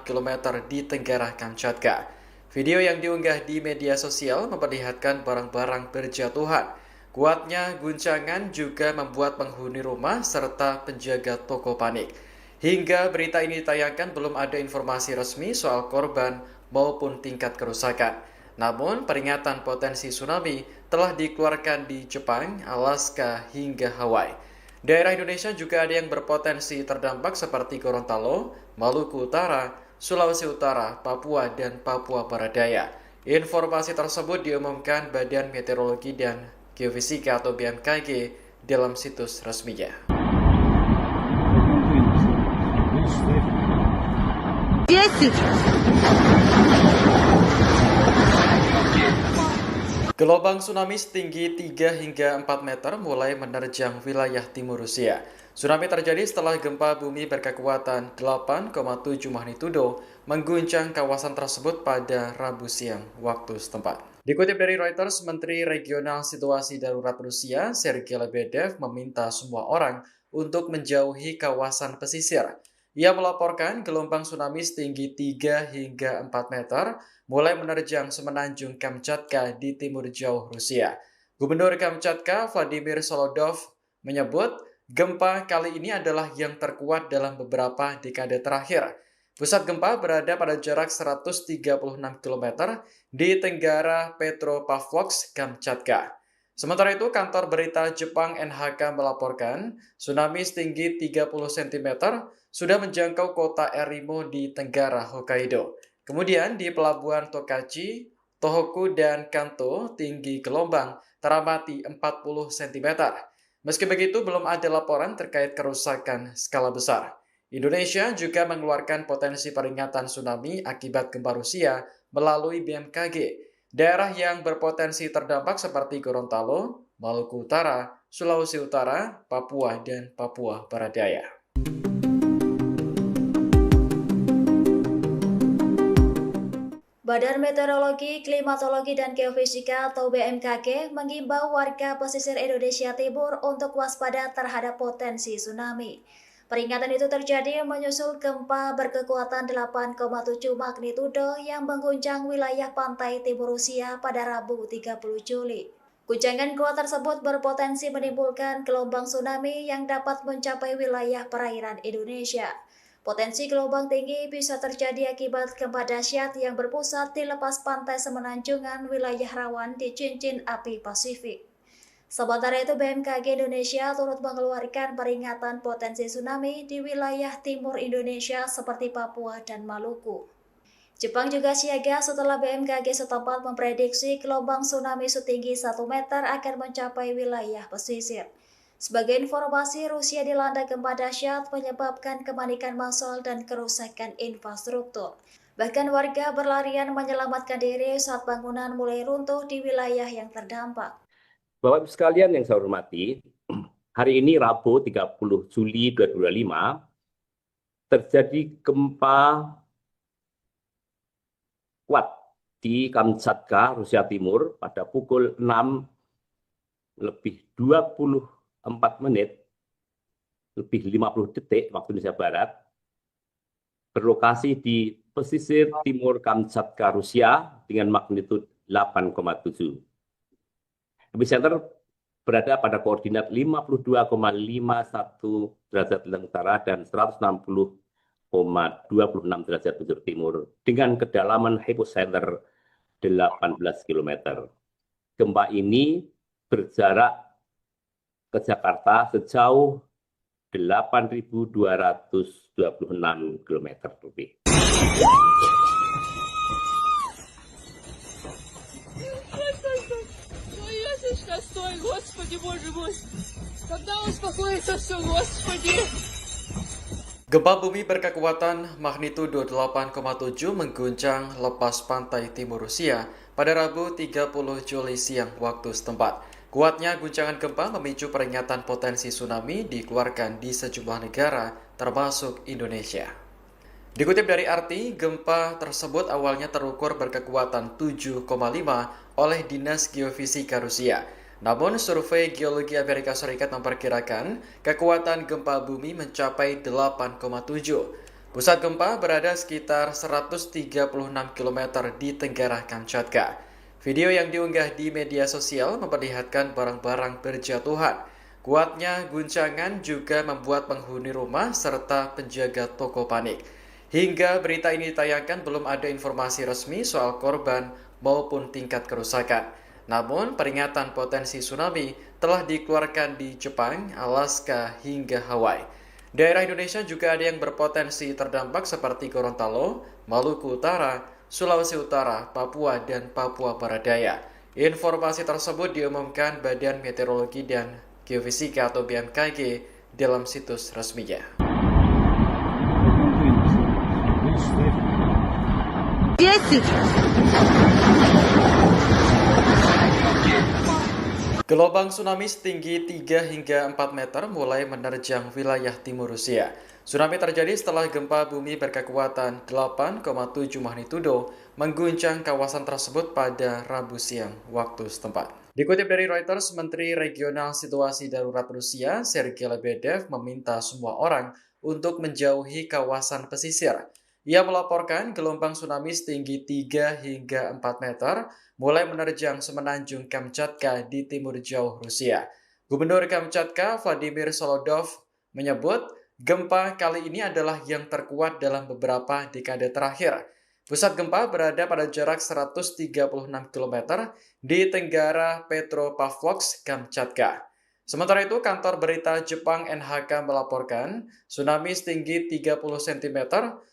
Speaker 2: km di tenggara Kamchatka. Video yang diunggah di media sosial memperlihatkan barang-barang berjatuhan. Kuatnya guncangan juga membuat penghuni rumah serta penjaga toko panik. Hingga berita ini ditayangkan belum ada informasi resmi soal korban maupun tingkat kerusakan. Namun, peringatan potensi tsunami telah dikeluarkan di Jepang, Alaska, hingga Hawaii. Daerah Indonesia juga ada yang berpotensi terdampak seperti Gorontalo, Maluku Utara, Sulawesi Utara, Papua, dan Papua Barat Daya. Informasi tersebut diumumkan Badan Meteorologi dan Geofisika atau BMKG dalam situs resminya. Gelombang tsunami setinggi 3 hingga 4 meter mulai menerjang wilayah timur Rusia. Tsunami terjadi setelah gempa bumi berkekuatan 8,7 magnitudo mengguncang kawasan tersebut pada Rabu siang waktu setempat. Dikutip dari Reuters, Menteri Regional Situasi Darurat Rusia, Sergei Lebedev, meminta semua orang untuk menjauhi kawasan pesisir. Ia melaporkan gelombang tsunami setinggi 3 hingga 4 meter mulai menerjang semenanjung Kamchatka di timur jauh Rusia. Gubernur Kamchatka, Vladimir Solodov, menyebut gempa kali ini adalah yang terkuat dalam beberapa dekade terakhir. Pusat gempa berada pada jarak 136 km di tenggara Petropavlovsk, Kamchatka. Sementara itu, kantor berita Jepang NHK melaporkan tsunami setinggi 30 cm sudah menjangkau kota Erimo di tenggara Hokkaido. Kemudian di pelabuhan Tokachi, Tohoku, dan Kanto, tinggi gelombang teramati 40 cm. Meski begitu, belum ada laporan terkait kerusakan skala besar. Indonesia juga mengeluarkan potensi peringatan tsunami akibat gempa Rusia melalui BMKG. Daerah yang berpotensi terdampak seperti Gorontalo, Maluku Utara, Sulawesi Utara, Papua, dan Papua Barat Daya.
Speaker 3: Badan Meteorologi, Klimatologi, dan Geofisika atau BMKG mengimbau warga pesisir Indonesia Timur untuk waspada terhadap potensi tsunami. Peringatan itu terjadi menyusul gempa berkekuatan 8,7 magnitudo yang mengguncang wilayah pantai timur Rusia pada Rabu 30 Juli. Guncangan kuat tersebut berpotensi menimbulkan gelombang tsunami yang dapat mencapai wilayah perairan Indonesia. Potensi gelombang tinggi bisa terjadi akibat gempa dahsyat yang berpusat di lepas pantai semenanjungan wilayah rawan di cincin api Pasifik. Sementara itu, BMKG Indonesia turut mengeluarkan peringatan potensi tsunami di wilayah timur Indonesia seperti Papua dan Maluku. Jepang juga siaga setelah BMKG setempat memprediksi gelombang tsunami setinggi 1 meter akan mencapai wilayah pesisir. Sebagai informasi, Rusia dilanda gempa dahsyat menyebabkan kepanikan massal dan kerusakan infrastruktur. Bahkan warga berlarian menyelamatkan diri saat bangunan mulai runtuh di wilayah yang terdampak.
Speaker 4: Bapak Ibu sekalian yang saya hormati, hari ini Rabu 30 Juli 2025 terjadi gempa kuat di Kamchatka, Rusia Timur pada pukul 6:24 lebih 50 detik waktu Indonesia Barat, berlokasi di pesisir timur Kamchatka, Rusia dengan magnitudo 8,7. Epicenter berada pada koordinat 52,51 derajat utara dan 160,26 derajat bujur timur dengan kedalaman hypocenter 18 km. Gempa ini berjarak ke Jakarta sejauh 8.226 km lebih.
Speaker 1: Ну, язычка, стой, Господи, Боже мой. Когда успокоится все, Господи.
Speaker 2: Gempa bumi berkekuatan magnitudo 8,7 mengguncang lepas pantai timur Rusia pada Rabu 30 Juli siang waktu setempat. Kuatnya guncangan gempa memicu peringatan potensi tsunami dikeluarkan di sejumlah negara, termasuk Indonesia. Dikutip dari RT, gempa tersebut awalnya terukur berkekuatan 7,5 oleh Dinas Geofisika Rusia. Namun, survei Geologi Amerika Serikat memperkirakan kekuatan gempa bumi mencapai 8,7. Pusat gempa berada sekitar 136 km di tenggara Kamchatka. Video yang diunggah di media sosial memperlihatkan barang-barang berjatuhan. Kuatnya guncangan juga membuat penghuni rumah serta penjaga toko panik. Hingga berita ini ditayangkan belum ada informasi resmi soal korban maupun tingkat kerusakan. Namun, peringatan potensi tsunami telah dikeluarkan di Jepang, Alaska, hingga Hawaii. Daerah Indonesia juga ada yang berpotensi terdampak seperti Gorontalo, Maluku Utara, Sulawesi Utara, Papua, dan Papua Barat Daya. Informasi tersebut diumumkan Badan Meteorologi dan Geofisika atau BMKG dalam situs resminya. Gelombang tsunami setinggi 3 hingga 4 meter mulai menerjang wilayah timur Rusia. Tsunami terjadi setelah gempa bumi berkekuatan 8,7 magnitudo mengguncang kawasan tersebut pada Rabu siang waktu setempat. Dikutip dari Reuters, Menteri Regional Situasi Darurat Rusia, Sergei Lebedev, meminta semua orang untuk menjauhi kawasan pesisir. Ia melaporkan gelombang tsunami setinggi 3 hingga 4 meter mulai menerjang semenanjung Kamchatka di timur jauh Rusia. Gubernur Kamchatka, Vladimir Solodov, menyebut gempa kali ini adalah yang terkuat dalam beberapa dekade terakhir. Pusat gempa berada pada jarak 136 km di tenggara Petropavlovsk, Kamchatka. Sementara itu, kantor berita Jepang NHK melaporkan tsunami setinggi 30 cm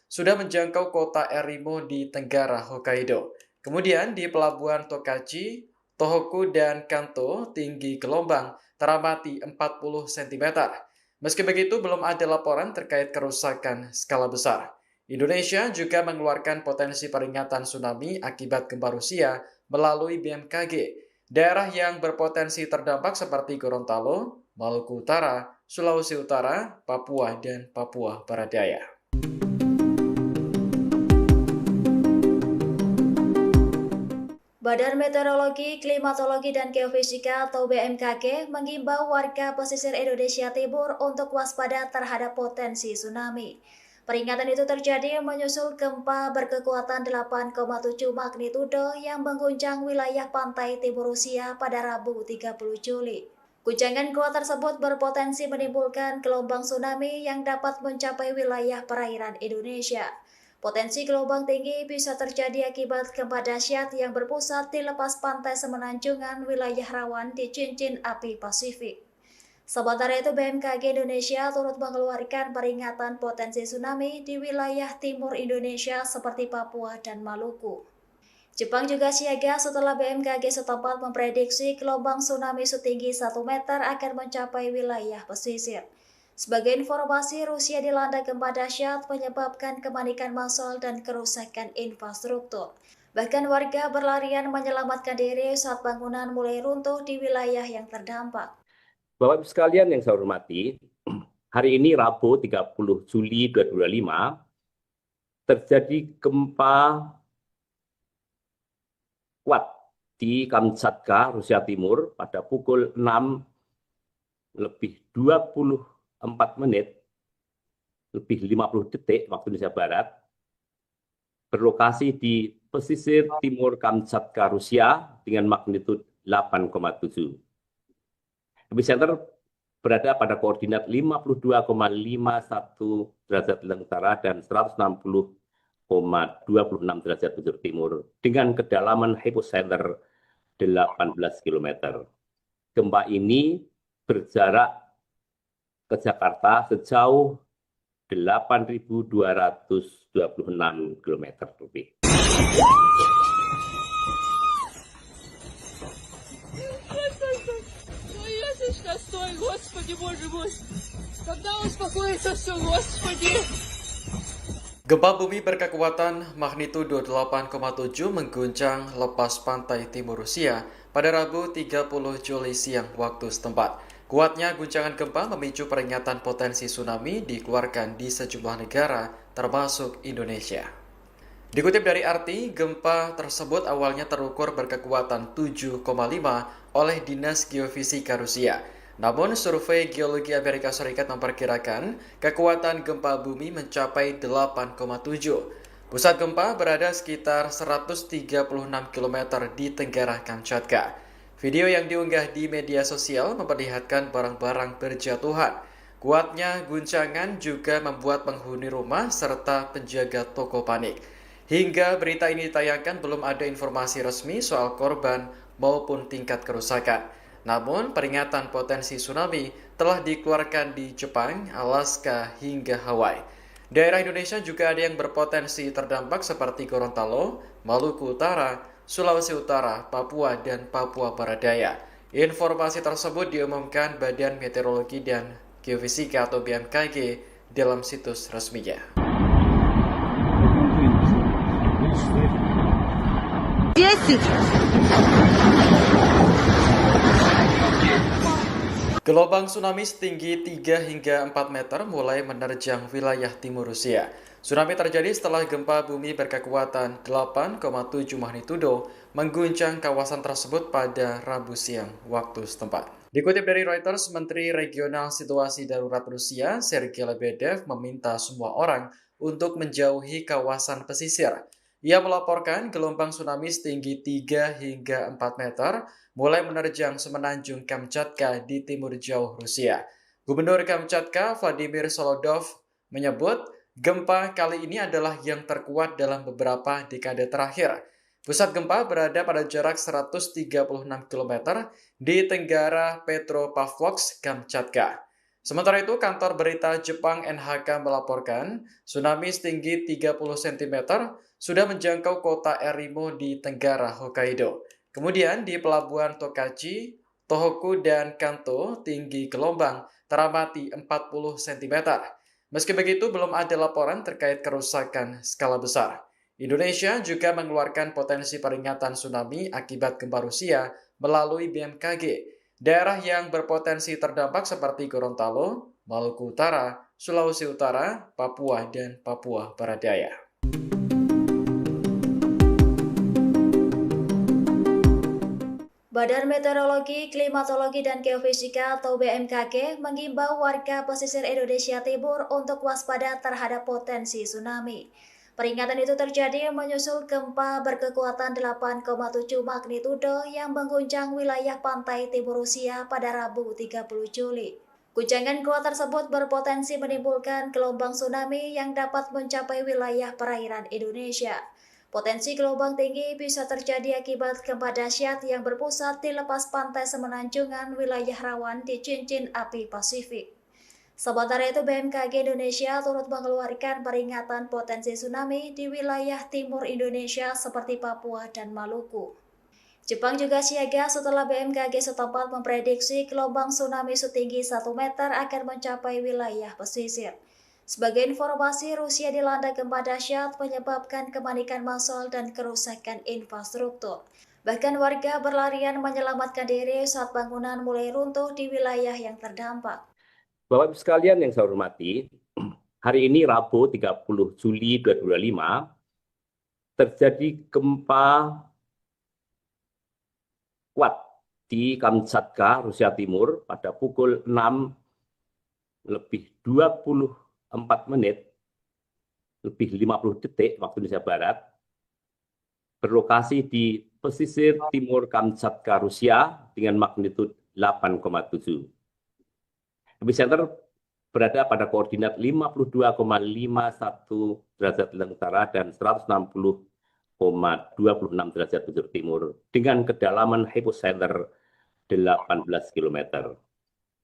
Speaker 2: sudah menjangkau kota Erimo di tenggara Hokkaido. Kemudian di pelabuhan Tokachi, Tohoku, dan Kanto, tinggi gelombang teramati 40 cm. Meski begitu, belum ada laporan terkait kerusakan skala besar. Indonesia juga mengeluarkan potensi peringatan tsunami akibat gempa Rusia melalui BMKG. Daerah yang berpotensi terdampak seperti Gorontalo, Maluku Utara, Sulawesi Utara, Papua, dan Papua Barat Daya.
Speaker 3: Badan Meteorologi, Klimatologi, dan Geofisika atau BMKG mengimbau warga pesisir Indonesia Timur untuk waspada terhadap potensi tsunami. Peringatan itu terjadi menyusul gempa berkekuatan 8,7 magnitudo yang mengguncang wilayah pantai timur Rusia pada Rabu 30 Juli. Guncangan kuat tersebut berpotensi menimbulkan gelombang tsunami yang dapat mencapai wilayah perairan Indonesia. Potensi gelombang tinggi bisa terjadi akibat gempa dahsyat yang berpusat di lepas pantai semenanjungan wilayah rawan di cincin api Pasifik. Sementara itu, BMKG Indonesia turut mengeluarkan peringatan potensi tsunami di wilayah timur Indonesia seperti Papua dan Maluku. Jepang juga siaga setelah BMKG setempat memprediksi gelombang tsunami setinggi 1 meter akan mencapai wilayah pesisir. Sebagai informasi, Rusia dilanda gempa dahsyat menyebabkan kepanikan massal dan kerusakan infrastruktur. Bahkan warga berlarian menyelamatkan diri saat bangunan mulai runtuh di wilayah yang terdampak.
Speaker 4: Bapak Ibu sekalian yang saya hormati, hari ini Rabu 30 Juli 2025 terjadi gempa kuat di Kamchatka, Rusia Timur pada pukul 6:24 lebih 50 detik waktu Indonesia Barat, berlokasi di pesisir timur Kamchatka, Rusia dengan magnitud 8,7. Epicenter berada pada koordinat 52,51 derajat utara dan 160,26 derajat bujur timur dengan kedalaman hypocenter 18 km. Gempa ini berjarak ke Jakarta sejauh 8.226 km lebih.
Speaker 1: Ну, язычка, стой, Господи, Боже мой. Когда успокоится все, Господи.
Speaker 2: Gempa bumi berkekuatan magnitudo 8,7 mengguncang lepas pantai timur Rusia pada Rabu 30 Juli siang waktu setempat. Kuatnya guncangan gempa memicu peringatan potensi tsunami dikeluarkan di sejumlah negara, termasuk Indonesia. Dikutip dari RT, gempa tersebut awalnya terukur berkekuatan 7,5 oleh Dinas Geofisika Rusia. Namun, survei Geologi Amerika Serikat memperkirakan kekuatan gempa bumi mencapai 8,7. Pusat gempa berada sekitar 136 km di tenggara Kamchatka. Video yang diunggah di media sosial memperlihatkan barang-barang berjatuhan. Kuatnya guncangan juga membuat penghuni rumah serta penjaga toko panik. Hingga berita ini ditayangkan belum ada informasi resmi soal korban maupun tingkat kerusakan. Namun, peringatan potensi tsunami telah dikeluarkan di Jepang, Alaska, hingga Hawaii. Daerah Indonesia juga ada yang berpotensi terdampak seperti Gorontalo, Maluku Utara, Sulawesi Utara, Papua, dan Papua Barat Daya. Informasi tersebut diumumkan Badan Meteorologi dan Geofisika atau BMKG dalam situs resminya. Gelombang tsunami setinggi 3 hingga 4 meter mulai menerjang wilayah timur Rusia. Tsunami terjadi setelah gempa bumi berkekuatan 8,7 magnitudo mengguncang kawasan tersebut pada Rabu siang waktu setempat. Dikutip dari Reuters, Menteri Regional Situasi Darurat Rusia, Sergei Lebedev, meminta semua orang untuk menjauhi kawasan pesisir. Ia melaporkan gelombang tsunami setinggi 3 hingga 4 meter mulai menerjang semenanjung Kamchatka di timur jauh Rusia. Gubernur Kamchatka, Vladimir Solodov, menyebut gempa kali ini adalah yang terkuat dalam beberapa dekade terakhir. Pusat gempa berada pada jarak 136 km di tenggara Petropavlovsk, Kamchatka. Sementara itu, kantor berita Jepang NHK melaporkan tsunami setinggi 30 cm sudah menjangkau kota Erimo di tenggara Hokkaido. Kemudian di pelabuhan Tokachi, Tohoku, dan Kanto, tinggi gelombang teramati 40 cm. Meski begitu, belum ada laporan terkait kerusakan skala besar. Indonesia juga mengeluarkan potensi peringatan tsunami akibat gempa Rusia melalui BMKG. Daerah yang berpotensi terdampak seperti Gorontalo, Maluku Utara, Sulawesi Utara, Papua, dan Papua Barat Daya.
Speaker 3: Badan Meteorologi, Klimatologi, dan Geofisika atau BMKG mengimbau warga pesisir Indonesia Timur untuk waspada terhadap potensi tsunami. Peringatan itu terjadi menyusul gempa berkekuatan 8,7 magnitudo yang mengguncang wilayah pantai timur Rusia pada Rabu 30 Juli. Guncangan kuat tersebut berpotensi menimbulkan gelombang tsunami yang dapat mencapai wilayah perairan Indonesia. Potensi gelombang tinggi bisa terjadi akibat gempa dahsyat yang berpusat di lepas pantai semenanjungan wilayah rawan di cincin api Pasifik. Sementara itu, BMKG Indonesia turut mengeluarkan peringatan potensi tsunami di wilayah timur Indonesia seperti Papua dan Maluku. Jepang juga siaga setelah BMKG setempat memprediksi gelombang tsunami setinggi 1 meter akan mencapai wilayah pesisir. Sebagai informasi, Rusia dilanda gempa dahsyat menyebabkan kepanikan massal dan kerusakan infrastruktur. Bahkan warga berlarian menyelamatkan diri saat bangunan mulai runtuh di wilayah yang terdampak.
Speaker 4: Bapak Ibu sekalian yang saya hormati, hari ini Rabu 30 Juli 2025 terjadi gempa kuat di Kamchatka, Rusia Timur pada pukul 6:24 lebih 50 detik waktu Indonesia Barat, berlokasi di pesisir timur Kamchatka, Rusia dengan magnitudo 8,7. Epicenter berada pada koordinat 52,51 derajat utara dan 160,26 derajat bujur timur dengan kedalaman hypocenter 18 km.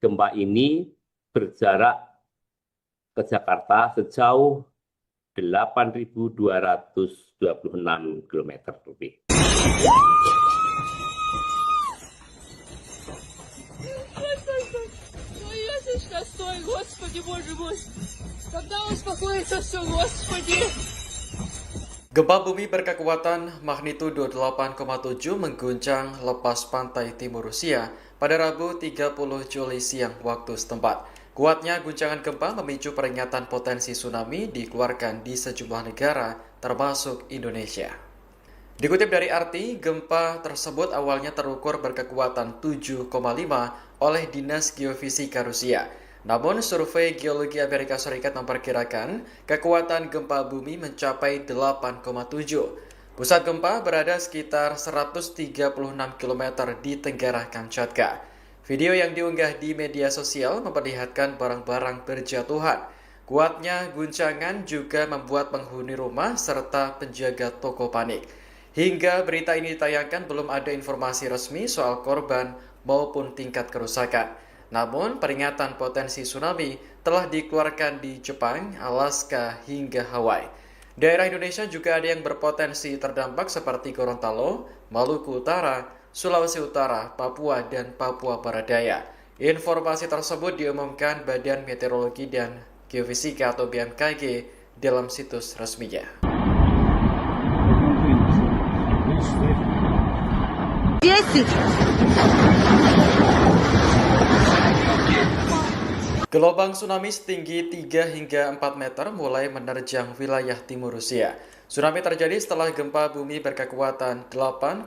Speaker 4: Gempa ini berjarak ke Jakarta sejauh 8.226 km lebih.
Speaker 1: Ну, язычка, стой, Господи, Боже мой. Когда успокоится все, Господи?
Speaker 2: Gempa bumi berkekuatan magnitudo 8,7 mengguncang lepas pantai timur Rusia pada Rabu 30 Juli siang waktu setempat. Kuatnya guncangan gempa memicu peringatan potensi tsunami dikeluarkan di sejumlah negara, termasuk Indonesia. Dikutip dari RT, gempa tersebut awalnya terukur berkekuatan 7,5 oleh Dinas Geofisika Rusia. Namun, survei Geologi Amerika Serikat memperkirakan kekuatan gempa bumi mencapai 8,7. Pusat gempa berada sekitar 136 km di tenggara Kamchatka. Video yang diunggah di media sosial memperlihatkan barang-barang berjatuhan. Kuatnya guncangan juga membuat penghuni rumah serta penjaga toko panik. Hingga berita ini ditayangkan belum ada informasi resmi soal korban maupun tingkat kerusakan. Namun, peringatan potensi tsunami telah dikeluarkan di Jepang, Alaska, hingga Hawaii. Daerah Indonesia juga ada yang berpotensi terdampak seperti Gorontalo, Maluku Utara, Sulawesi Utara, Papua, dan Papua Barat Daya. Informasi tersebut diumumkan Badan Meteorologi dan Geofisika atau BMKG dalam situs resminya. Gelombang tsunami setinggi 3 hingga 4 meter mulai menerjang wilayah timur Rusia. Tsunami terjadi setelah gempa bumi berkekuatan 8,7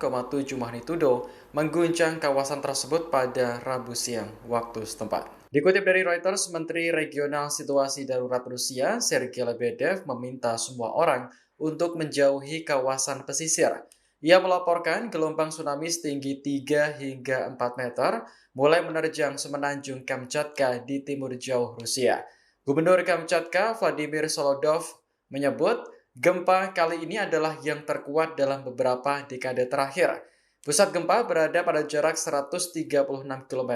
Speaker 2: magnitudo mengguncang kawasan tersebut pada Rabu siang waktu setempat. Dikutip dari Reuters, Menteri Regional Situasi Darurat Rusia, Sergei Lebedev, meminta semua orang untuk menjauhi kawasan pesisir. Ia melaporkan gelombang tsunami setinggi 3 hingga 4 meter mulai menerjang semenanjung Kamchatka di timur jauh Rusia. Gubernur Kamchatka, Vladimir Solodov, menyebut gempa kali ini adalah yang terkuat dalam beberapa dekade terakhir. Pusat gempa berada pada jarak 136 km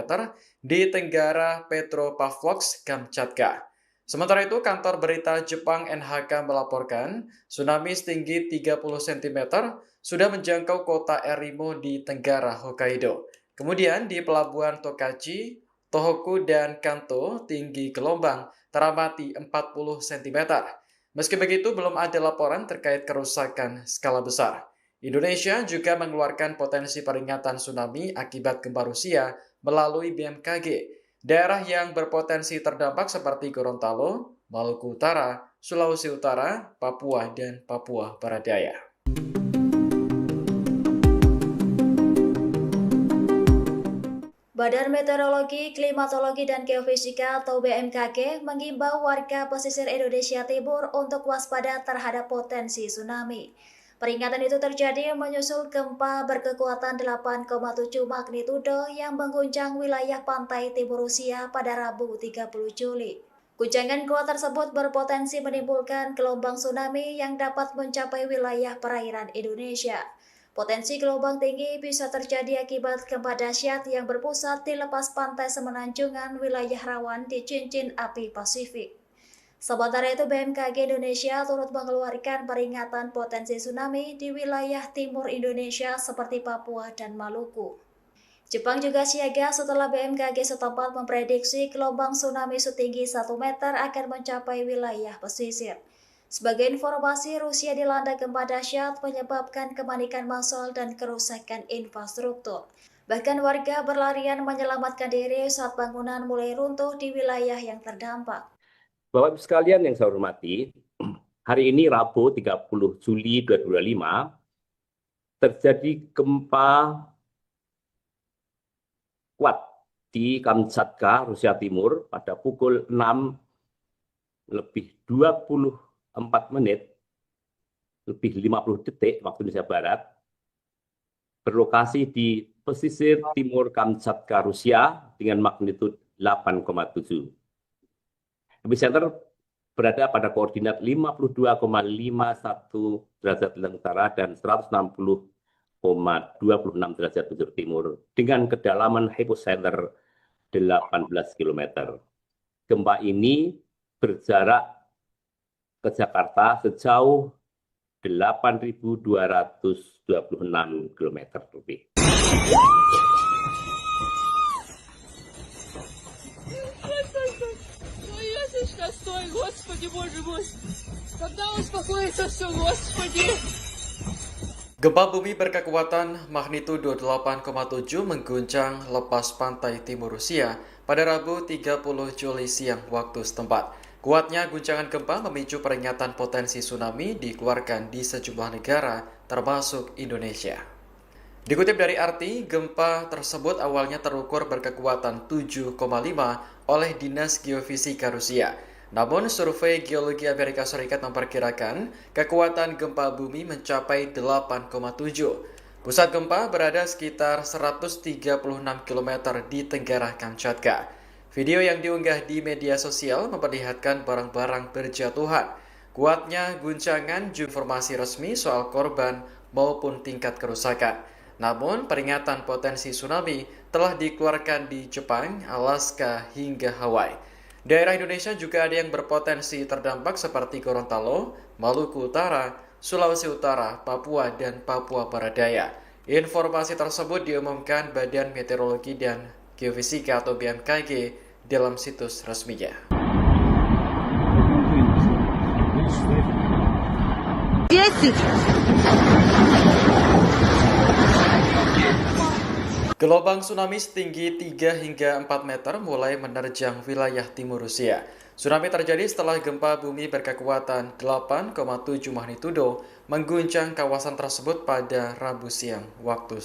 Speaker 2: di tenggara Petropavlovsk, Kamchatka. Sementara itu, kantor berita Jepang NHK melaporkan tsunami setinggi 30 cm sudah menjangkau kota Erimo di tenggara Hokkaido. Kemudian di pelabuhan Tokachi, Tohoku, dan Kanto, tinggi gelombang teramati 40 cm. Meski begitu, belum ada laporan terkait kerusakan skala besar. Indonesia juga mengeluarkan potensi peringatan tsunami akibat gempa Rusia melalui BMKG. Daerah yang berpotensi terdampak seperti Gorontalo, Maluku Utara, Sulawesi Utara, Papua, dan Papua Barat Daya.
Speaker 3: Badan Meteorologi, Klimatologi, dan Geofisika atau BMKG mengimbau warga pesisir Indonesia Timur untuk waspada terhadap potensi tsunami. Peringatan itu terjadi menyusul gempa berkekuatan 8,7 magnitudo yang mengguncang wilayah pantai timur Rusia pada Rabu 30 Juli. Guncangan kuat tersebut berpotensi menimbulkan gelombang tsunami yang dapat mencapai wilayah perairan Indonesia. Potensi gelombang tinggi bisa terjadi akibat gempa dahsyat yang berpusat di lepas pantai semenanjungan wilayah rawan di cincin api Pasifik. Sementara itu, BMKG Indonesia turut mengeluarkan peringatan potensi tsunami di wilayah timur Indonesia seperti Papua dan Maluku. Jepang juga siaga setelah BMKG setempat memprediksi gelombang tsunami setinggi 1 meter akan mencapai wilayah pesisir. Sebagai informasi, Rusia dilanda gempa dahsyat menyebabkan kepanikan massal dan kerusakan infrastruktur. Bahkan warga berlarian menyelamatkan diri saat bangunan mulai runtuh di wilayah yang terdampak.
Speaker 4: Bapak Ibu sekalian yang saya hormati, hari ini Rabu 30 Juli 2025 terjadi gempa kuat di Kamchatka, Rusia Timur pada pukul 6:24 lebih 50 detik waktu Indonesia Barat, berlokasi di pesisir timur Kamchatka, Rusia dengan magnitud 8,7. Epicenter berada pada koordinat 52,51 derajat utara dan 160,26 derajat bujur timur dengan kedalaman hypocenter 18 km. Gempa ini berjarak ke Jakarta sejauh 8.226 km lebih.
Speaker 1: Ну, язычка, стой, Господи, Боже мой. Когда успокоится все, Господи.
Speaker 2: Gempa bumi berkekuatan magnitudo 8,7 mengguncang lepas pantai timur Rusia pada Rabu 30 Juli siang waktu setempat. Kuatnya guncangan gempa memicu peringatan potensi tsunami dikeluarkan di sejumlah negara termasuk Indonesia. Dikutip dari RT, gempa tersebut awalnya terukur berkekuatan 7,5 oleh Dinas Geofisika Rusia. Namun, survei Geologi Amerika Serikat memperkirakan kekuatan gempa bumi mencapai 8,7. Pusat gempa berada sekitar 136 km di tenggara Kamchatka. Video yang diunggah di media sosial memperlihatkan barang-barang berjatuhan. Kuatnya guncangan, informasi resmi soal korban maupun tingkat kerusakan. Namun, peringatan potensi tsunami telah dikeluarkan di Jepang, Alaska, hingga Hawaii. Daerah Indonesia juga ada yang berpotensi terdampak seperti Gorontalo, Maluku Utara, Sulawesi Utara, Papua, dan Papua Barat Daya. Informasi tersebut diumumkan Badan Meteorologi dan Geofisika atau BMKG dalam situs resminya. Gelombang tsunami setinggi 3 hingga 4 meter mulai menerjang wilayah timur Rusia. Tsunami terjadi setelah gempa bumi berkekuatan 8,7 magnitudo mengguncang kawasan tersebut pada Rabu siang waktu